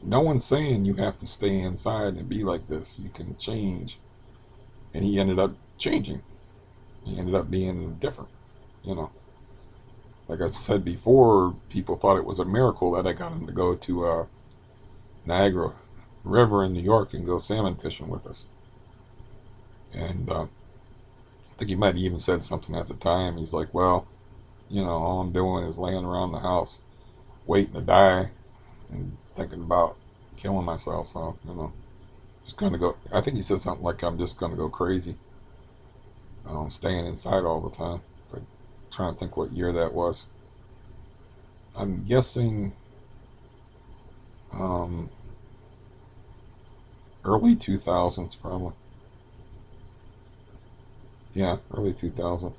no one's saying you have to stay inside and be like this. You can change. And he ended up changing. He ended up being different. You know, like I've said before, people thought it was a miracle that I got him to go to Niagara River in New York and go salmon fishing with us. And I think he might have even said something at the time. He's like, well, all I'm doing is laying around the house waiting to die and thinking about killing myself. So, just gonna go. I think he said something like, I'm just gonna go crazy, staying inside all the time. But trying to think what year that was. I'm guessing um, early 2000s, probably. Yeah, early 2000s.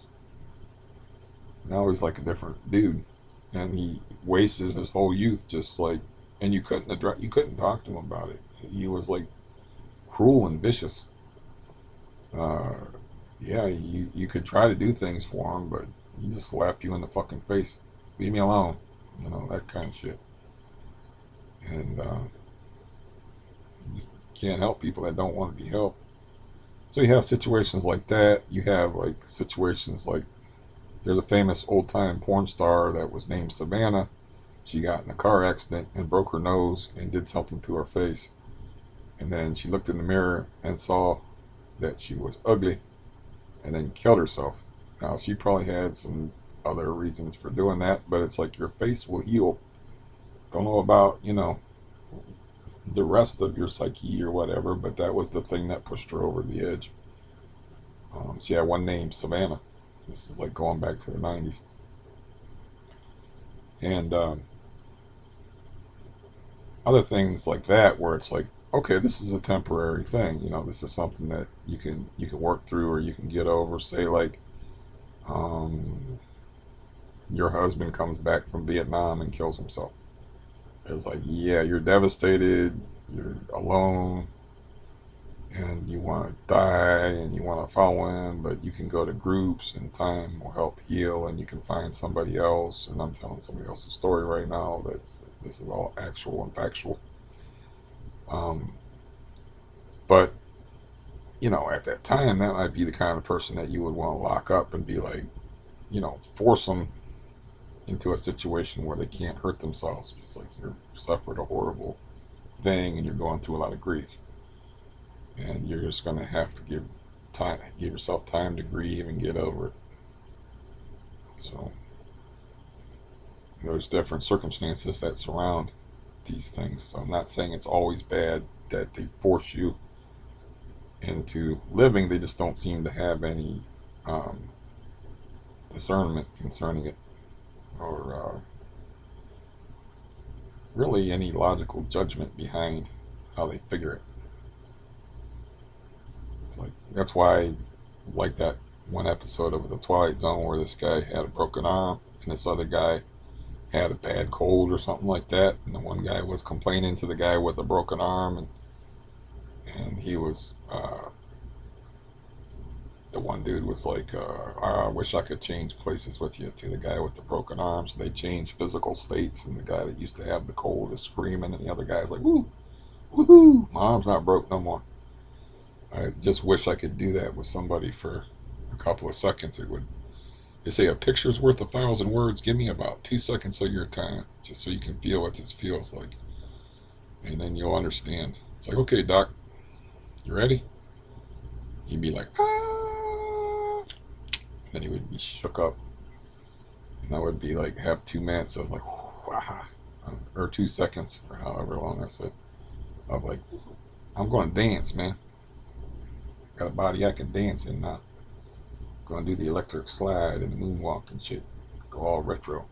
Now he's like a different dude, and he wasted his whole youth just like. And you couldn't talk to him about it. He was like cruel and vicious. Uh, yeah, you could try to do things for him, but he just slapped you in the fucking face. Leave me alone. That kind of shit. And you can't help people that don't want to be helped. So you have situations like that. You have like situations like there's a famous old time porn star that was named Savannah. She got in a car accident and broke her nose and did something to her face. And then she looked in the mirror and saw that she was ugly and then killed herself. Now, she probably had some other reasons for doing that, but it's like your face will heal. Don't know about, the rest of your psyche or whatever, but that was the thing that pushed her over the edge. She had one name, Savannah. This is like going back to the 90s. And other things like that where it's like, okay, this is a temporary thing. This is something that you can work through or you can get over. Say like um, your husband comes back from Vietnam and kills himself. It's like, yeah, you're devastated, you're alone, and you want to die and you want to follow him, but you can go to groups and time will help heal and you can find somebody else. And I'm telling somebody else's story right now. This is all actual and factual. Um, but at that time, that might be the kind of person that you would want to lock up and be like, force them into a situation where they can't hurt themselves. Just like you're suffered a horrible thing and you're going through a lot of grief, and you're just gonna have to give yourself time to grieve and get over it. So there's different circumstances that surround these things. So I'm not saying it's always bad that they force you into living. They just don't seem to have any um, discernment concerning it, or really any logical judgment behind how they figure it. It's like that's why I like that one episode of The Twilight Zone where this guy had a broken arm and this other guy had a bad cold or something like that, and the one guy was complaining to the guy with the broken arm, and he was the one dude was like, I wish I could change places with you, to the guy with the broken arm. So they changed physical states, and the guy that used to have the cold is screaming, and the other guy's like, woo, woohoo, my arm's not broke no more. I just wish I could do that with somebody for a couple of seconds. It would. They say a picture's worth 1,000 words. Give me about 2 seconds of your time, just so you can feel what this feels like, and then you'll understand. It's like, okay, doc, you ready? He'd be like, ah. And then he would be shook up, and I would be like, have 2 minutes of like, wah, or 2 seconds, or however long I said, of like, I'm going to dance, man. Got a body I can dance in now. Going to do the electric slide and the moonwalk and shit. Go all retro.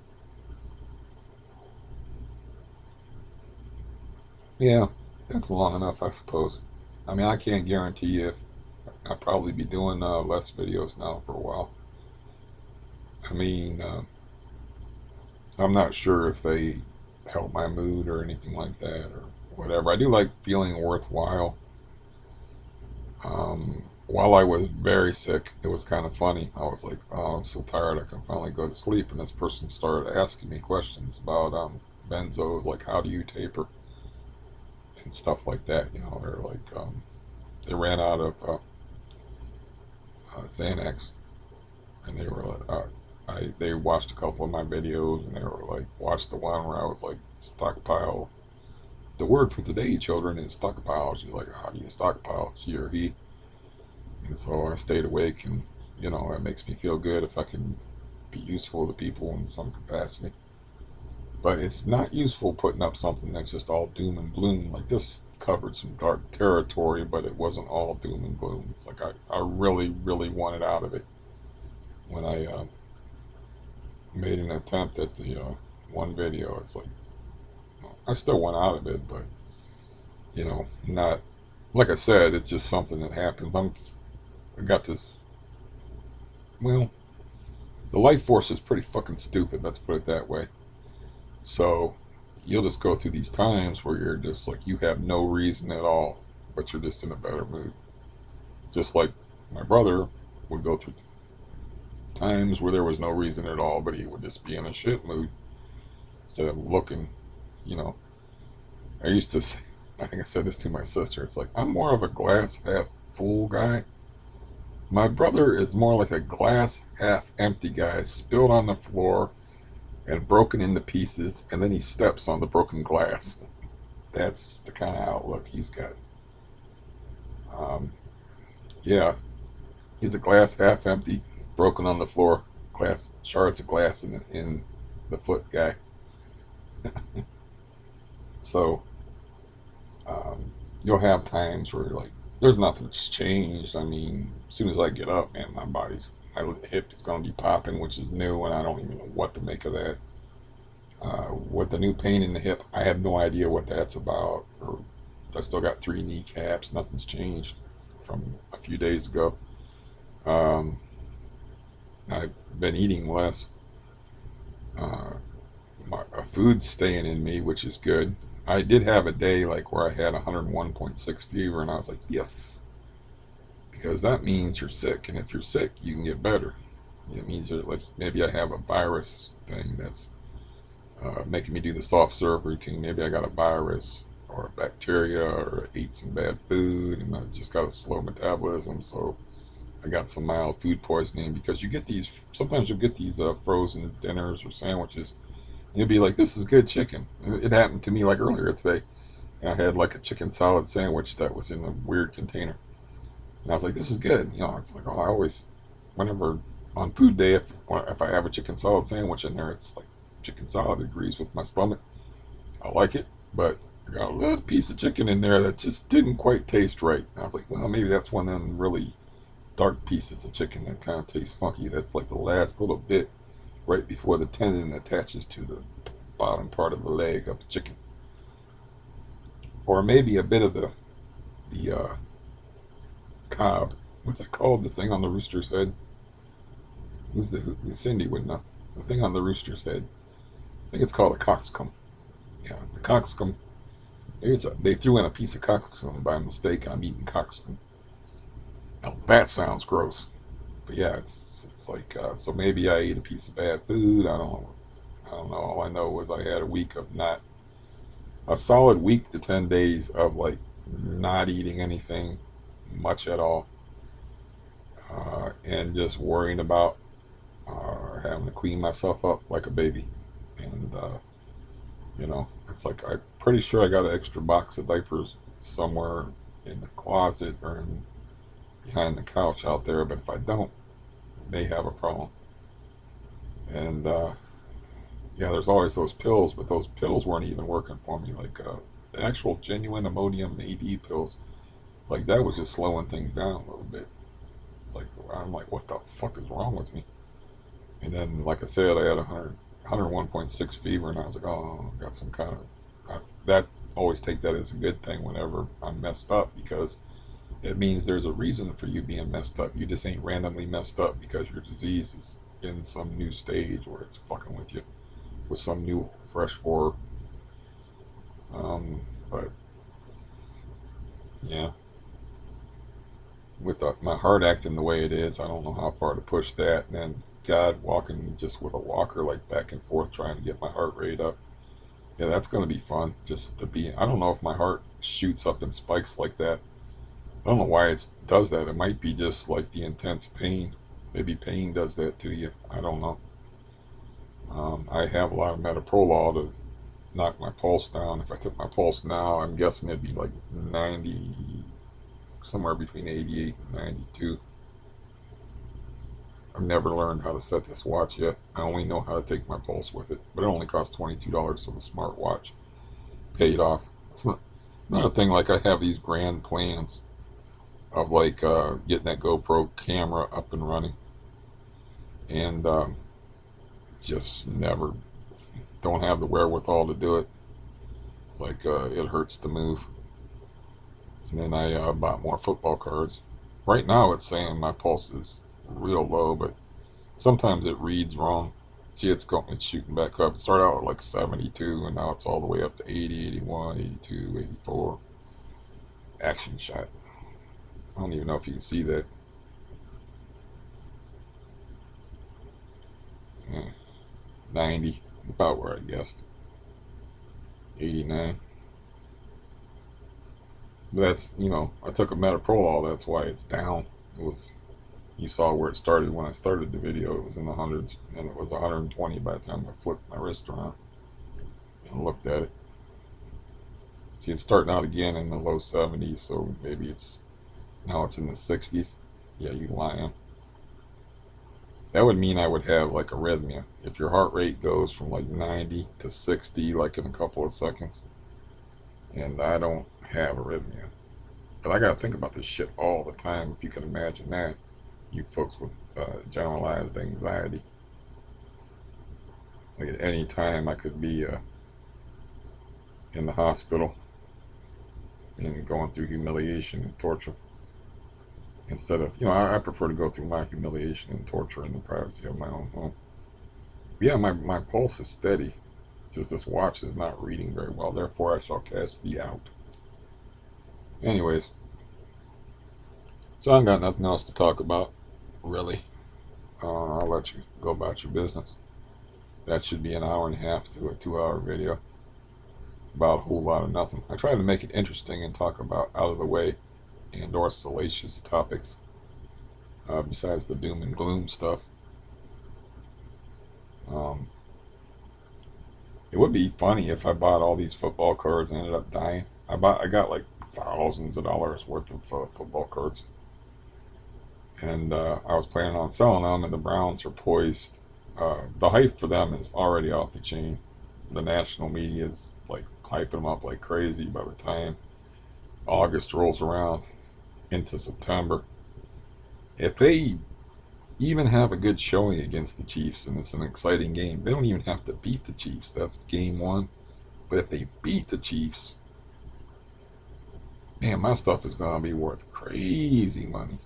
Yeah, that's long enough, I suppose. I mean, I can't guarantee you if I'll probably be doing less videos now for a while. I mean, I'm not sure if they help my mood or anything like that or whatever. I do like feeling worthwhile. While I was very sick, it was kind of funny. I was like, oh, I'm so tired, I can finally go to sleep. And this person started asking me questions about benzos, like, how do you taper? and stuff like that. You know, they're like they ran out of Xanax, and they were like, they watched a couple of my videos, and they were like, watched the one where I was like, stockpile. The word for today, children, is stockpile. She's like, how do you stockpile? She or he. And so I stayed awake, and you know that makes me feel good if I can be useful to people in some capacity. But it's not useful putting up something that's just all doom and gloom. Like this covered some dark territory, but it wasn't all doom and gloom. It's like I really, really wanted out of it when I made an attempt at the one video. It's like I still went out of it, but not like I said. It's just something that happens. I got this. Well, the life force is pretty fucking stupid. Let's put it that way. So you'll just go through these times where you're just like you have no reason at all, but you're just in a better mood. Just like my brother would go through times where there was no reason at all, but he would just be in a shit mood instead of looking. You know, I used to say, I think I said this to my sister. It's like I'm more of a glass half full guy. My brother is more like a glass half empty guy, spilled on the floor and broken into pieces, and then he steps on the broken glass. That's the kind of outlook he's got. Um, yeah, he's a glass half empty, broken on the floor, glass shards of glass in the foot guy. So you'll have times where like there's nothing that's changed. I mean, as soon as I get up, man, my hip is gonna be popping, which is new, and I don't even know what to make of that. With the new pain in the hip, I have no idea what that's about. Or I still got 3 kneecaps. Nothing's changed from a few days ago. Um, I've been eating less. Uh, my food's staying in me, which is good. I did have a day like where I had 101.6 fever, and I was like, yes, because that means you're sick, and if you're sick, you can get better. It means you're like maybe I have a virus thing that's making me do the soft serve routine. Maybe I got a virus or a bacteria or ate some bad food, and I just got a slow metabolism, so I got some mild food poisoning. Because you get these, sometimes you'll get these frozen dinners or sandwiches. You'll be like, this is good chicken. It happened to me like earlier today. And I had like a chicken salad sandwich that was in a weird container. And I was like, this is good. You know, it's like, oh, I always, whenever on food day, if I have a chicken salad sandwich in there, it's like chicken salad agrees with my stomach. I like it, but I got a little piece of chicken in there that just didn't quite taste right. And I was like, well, maybe that's one of them really dark pieces of chicken that kind of tastes funky. That's like the last little bit right before the tendon attaches to the bottom part of the leg of the chicken. Or maybe a bit of the cob. What's that called? The thing on the rooster's head? Cindy would know. The thing on the rooster's head. I think it's called a cockscomb. Yeah, the cockscomb. They threw in a piece of cockscomb by mistake, and I'm eating cockscomb. Now that sounds gross. But yeah, it's like so maybe I ate a piece of bad food. I don't know. All I know was I had a solid week to 10 days of like not eating anything much at all, and just worrying about having to clean myself up like a baby. And it's like I'm pretty sure I got an extra box of diapers somewhere in the closet or behind the couch out there. But if I don't, I may have a problem. And yeah, there's always those pills, but those pills weren't even working for me. Like the actual genuine Imodium AD pills, like that was just slowing things down a little bit. It's like I'm like, what the fuck is wrong with me? And then, like I said, I had 101.6 fever, and I was like, oh, I got some kind of that. Always take that as a good thing whenever I'm messed up, because it means there's a reason for you being messed up. You just ain't randomly messed up because your disease is in some new stage where it's fucking with you with some new fresh horror. But yeah, with my heart acting the way it is, I don't know how far to push that. And then God, walking just with a walker like back and forth trying to get my heart rate up. Yeah, that's going to be fun. Just to be, I don't know if my heart shoots up in spikes like that. I don't know why it does that. It might be just like the intense pain. Maybe pain does that to you. I don't know. I have a lot of metoprolol to knock my pulse down. If I took my pulse now, I'm guessing it'd be like 90, somewhere between 88 and 92. I've never learned how to set this watch yet. I only know how to take my pulse with it, but it only costs $22, so the smartwatch paid off. It's not another thing. Like I have these grand plans of like getting that GoPro camera up and running, and just never don't have the wherewithal to do it. It's like it hurts to move. And then I bought more football cards. Right now it's saying my pulse is real low, but sometimes it reads wrong. See, it's shooting back up. It started out at like 72, and now it's all the way up to 80, 81, 82, 84. Action shot. I don't even know if you can see that. Yeah. 90, about where I guessed. 89. But that's, I took a metoprolol, that's why it's down. It was, you saw where it started when I started the video. It was in the hundreds, and it was 120 by the time I flipped my wrist around and looked at it. See, it's starting out again in the low 70s, so maybe now it's in the 60s. Yeah, you lying. That would mean I would have like arrhythmia. If your heart rate goes from like 90 to 60 like in a couple of seconds, and I don't have arrhythmia. But I gotta think about this shit all the time, if you can imagine that. You folks with generalized anxiety. Like at any time I could be in the hospital and going through humiliation and torture. Instead of, I prefer to go through my humiliation and torture in the privacy of my own home. Yeah, my pulse is steady. It's just this watch is not reading very well. Therefore, I shall cast thee out. Anyways, so I got nothing else to talk about, really. I'll let you go about your business. That should be an hour and a half to a 2-hour video about a whole lot of nothing. I try to make it interesting and talk about out of the way and or salacious topics besides the doom and gloom stuff. It would be funny if I bought all these football cards and ended up dying. I got like thousands of dollars worth of football cards, and I was planning on selling them, and the Browns are poised. The hype for them is already off the chain. The national media is like hyping them up like crazy. By the time August rolls around into September, if they even have a good showing against the Chiefs and it's an exciting game, they don't even have to beat the Chiefs. That's game one. But if they beat the Chiefs, man, my stuff is gonna be worth crazy money.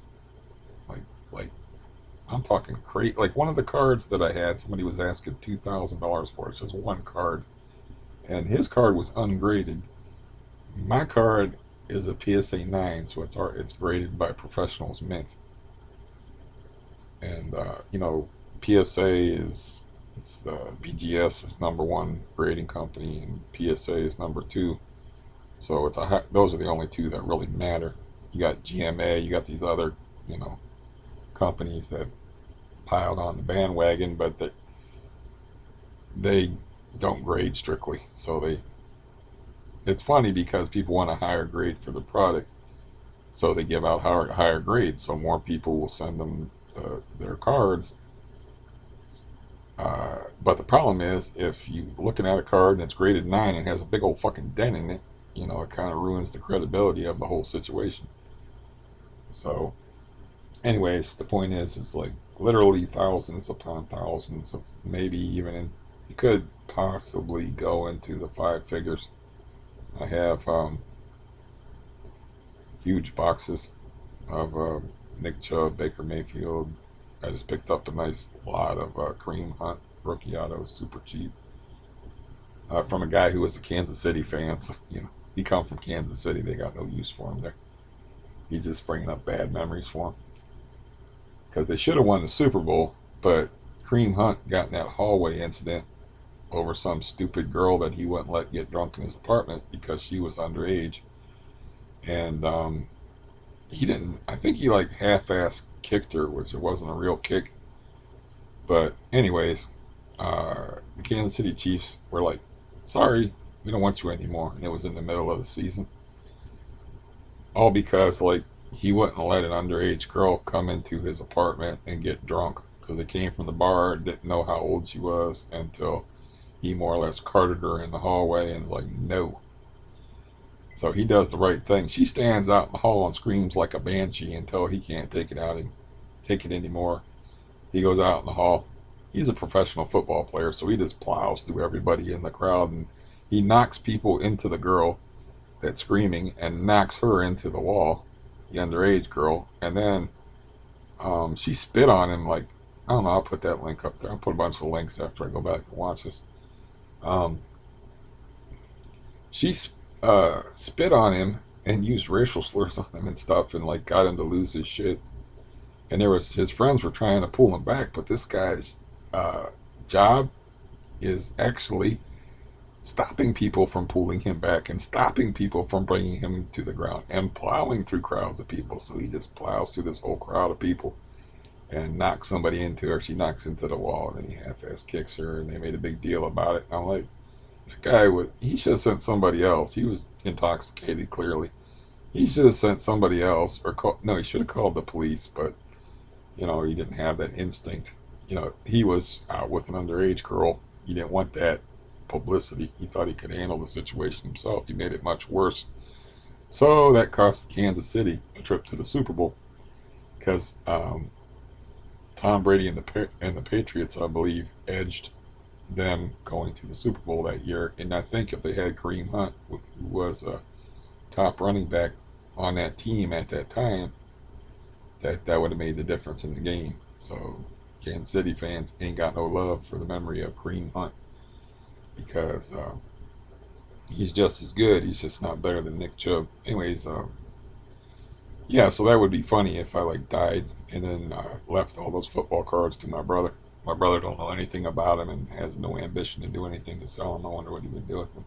Like I'm talking crazy. Like one of the cards that I had, somebody was asking $2,000 for. It's just one card, and his card was ungraded. My card is a PSA 9, so it's graded by Professionals Mint. And PSA is BGS is number one grading company, and PSA is number two. So those are the only two that really matter. You got GMA, you got these other companies that piled on the bandwagon, but they don't grade strictly. So it's funny because people want a higher grade for the product, so they give out higher grades, so more people will send them their cards. But the problem is, if you're looking at a card and it's graded 9 and has a big old fucking dent in it, it kind of ruins the credibility of the whole situation. So, anyways, the point is like literally thousands upon thousands of, maybe even it could possibly go into the 5 figures. I have huge boxes of Nick Chubb, Baker Mayfield. I just picked up a nice lot of Kareem Hunt rookie autos, super cheap, from a guy who was a Kansas City fan. So he come from Kansas City. They got no use for him there. He's just bringing up bad memories for him, because they should have won the Super Bowl, but Kareem Hunt got in that hallway incident over some stupid girl that he wouldn't let get drunk in his apartment because she was underage, And he didn't. I think he like half-ass kicked her, which it wasn't a real kick. But anyways, the Kansas City Chiefs were like, "Sorry, we don't want you anymore." And it was in the middle of the season, all because like he wouldn't let an underage girl come into his apartment and get drunk because they came from the bar, didn't know how old she was until he more or less carted her in the hallway and like, no. So he does the right thing. She stands out in the hall and screams like a banshee until he can't take it anymore. He goes out in the hall. He's a professional football player, so he just plows through everybody in the crowd, and he knocks people into the girl that's screaming and knocks her into the wall, the underage girl, and then she spit on him like, I don't know. I'll put that link up there. I'll put a bunch of links after I go back and watch this. Um, she spit on him and used racial slurs on him and stuff, and like got him to lose his shit. And there was his friends were trying to pull him back, but this guy's uh, job is actually stopping people from pulling him back and stopping people from bringing him to the ground and plowing through crowds of people. So he just plows through this whole crowd of people and knocks somebody into her. She knocks into the wall, and then he half-ass kicks her, and they made a big deal about it. And I'm like, that guy he should have sent somebody else. He was intoxicated, clearly. He should have sent somebody else, or no, he should have called the police, but he didn't have that instinct. He was out with an underage girl. He didn't want that publicity. He thought he could handle the situation himself. He made it much worse. So that cost Kansas City a trip to the Super Bowl because Tom Brady and the Patriots, I believe, edged them going to the Super Bowl that year. And I think if they had Kareem Hunt, who was a top running back on that team at that time, that would have made the difference in the game. So Kansas City fans ain't got no love for the memory of Kareem Hunt because he's just as good. He's just not better than Nick Chubb. Anyways, yeah, so that would be funny if I like died and then left all those football cards to my brother. My brother don't know anything about him and has no ambition to do anything to sell them. I wonder what he would do with them.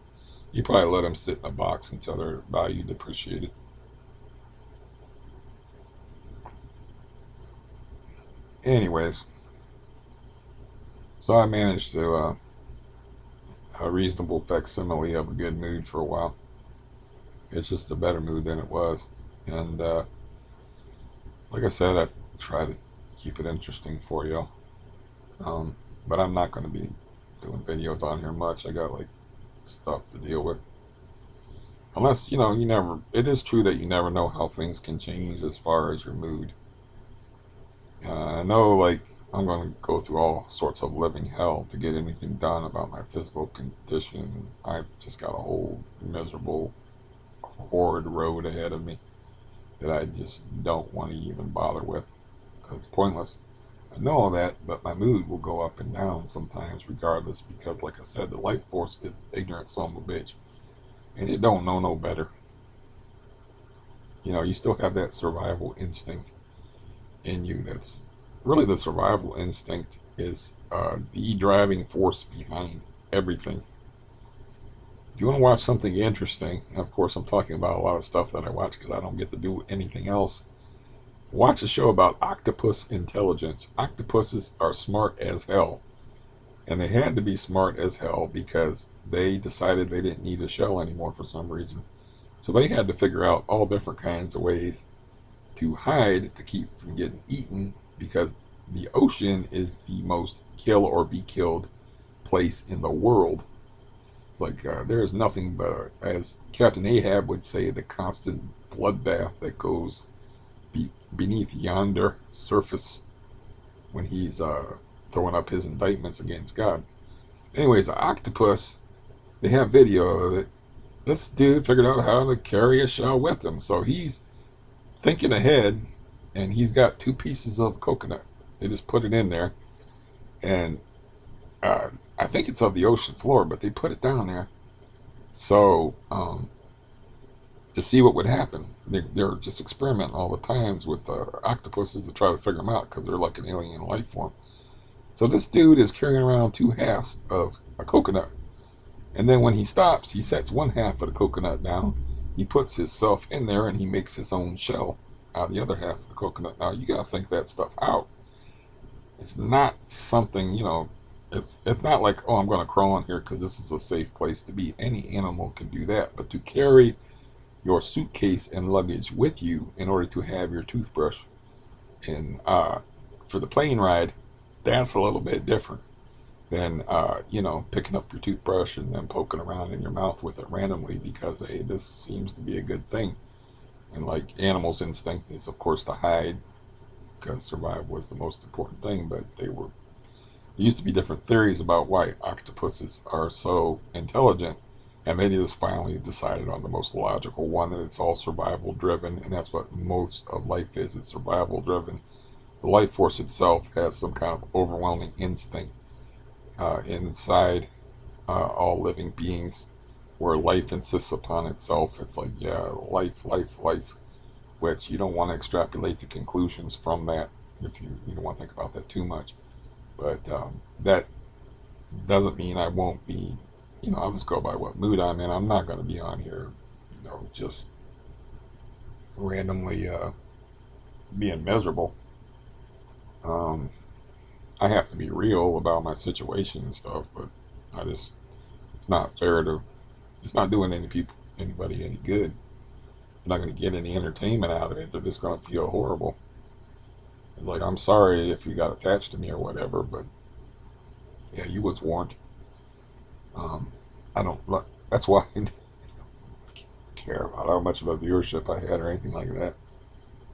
You probably let them sit in a box until their value depreciated. Anyways, so I managed to a reasonable facsimile of a good mood for a while. It's just a better mood than it was, and like I said, I try to keep it interesting for y'all. But I'm not going to be doing videos on here much. I got like stuff to deal with. Unless you never. It is true that you never know how things can change as far as your mood. I know, like, I'm going to go through all sorts of living hell to get anything done about my physical condition. I've just got a whole miserable, horrid road ahead of me that I just don't want to even bother with because it's pointless. I know all that, but my mood will go up and down sometimes regardless because, like I said, the life force is ignorant son of a bitch. And it don't know no better. You still have that survival instinct in you. That's really the survival instinct is the driving force behind everything. If you want to watch something interesting, and of course I'm talking about a lot of stuff that I watch because I don't get to do anything else, watch a show about octopus intelligence. Octopuses are smart as hell, and they had to be smart as hell because they decided they didn't need a shell anymore for some reason. So they had to figure out all different kinds of ways to hide to keep from getting eaten because the ocean is the most kill or be killed place in the world. It's like there is nothing but, as Captain Ahab would say, the constant bloodbath that goes beneath yonder surface when he's throwing up his indictments against God. Anyways, the octopus, they have video of it. This dude figured out how to carry a shell with him, so he's thinking ahead, and he's got 2 pieces of coconut. They just put it in there, and I think it's of the ocean floor, but they put it down there so to see what would happen. They're just experimenting all the times with octopuses to try to figure them out because they're like an alien life form. So this dude is carrying around 2 halves of a coconut, and then when he stops, he sets 1 half of the coconut down, he puts himself in there and he makes his own shell out of the other half of the coconut. Now you gotta think that stuff out. It's not something, it's not like, oh, I'm gonna crawl in here because this is a safe place to be. Any animal can do that, but to carry your suitcase and luggage with you in order to have your toothbrush and for the plane ride, that's a little bit different than picking up your toothbrush and then poking around in your mouth with it randomly because, hey, this seems to be a good thing. And like animals' instinct is of course to hide because survival was the most important thing. But there used to be different theories about why octopuses are so intelligent, and they just finally decided on the most logical one, that it's all survival driven, and that's what most of life is survival driven. The life force itself has some kind of overwhelming instinct inside all living beings, where life insists upon itself. It's like, yeah, life, life, life, which you don't want to extrapolate the conclusions from that if you don't want to think about that too much. But that doesn't mean I won't be, I'll just go by what mood I'm in. I'm not going to be on here, just randomly being miserable. I have to be real about my situation and stuff, but it's not fair it's not doing anybody any good. I'm not going to get any entertainment out of it. They're just going to feel horrible. It's like, I'm sorry if you got attached to me or whatever, but yeah, you was warned. I don't look. That's why I don't care about how much of a viewership I had or anything like that.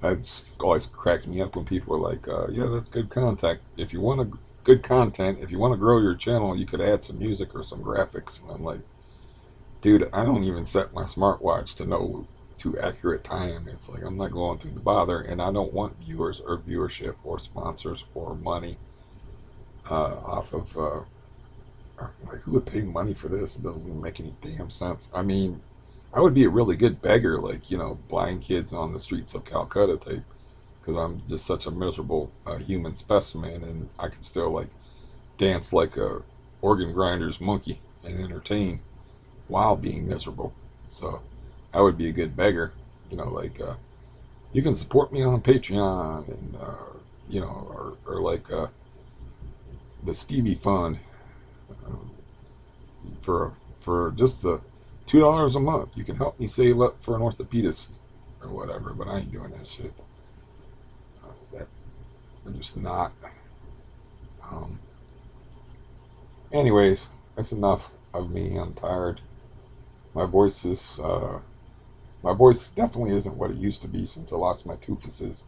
It's always cracked me up when people are like, yeah, that's good content. If you want good content, if you want to grow your channel, you could add some music or some graphics. And I'm like, dude, I don't even set my smartwatch to know to accurate time. It's like, I'm not going through the bother, and I don't want viewers or viewership or sponsors or money off of, like, who would pay money for this? It doesn't even make any damn sense. I mean, I would be a really good beggar, like, blind kids on the streets of Calcutta type, because I'm just such a miserable human specimen, and I can still, like, dance like a organ grinder's monkey and entertain while being miserable. So I would be a good beggar, like, you can support me on Patreon, and or like the Stevie Fund, uh, for just the $2 a month. You can help me save up for an orthopedist or whatever, but I ain't doing that shit. That I'm just not. Um, Anyways, that's enough of me. I'm tired. My voice is my voice definitely isn't what it used to be since I lost my toofuses,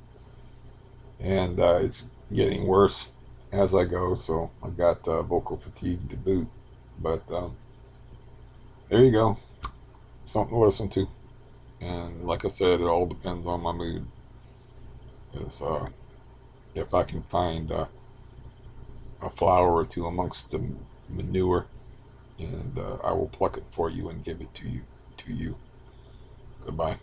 and it's getting worse as I go. So I've got vocal fatigue to boot. But there you go, something to listen to. And like I said, it all depends on my mood. Is if I can find a flower or two amongst the manure, and I will pluck it for you and give it to you. Goodbye.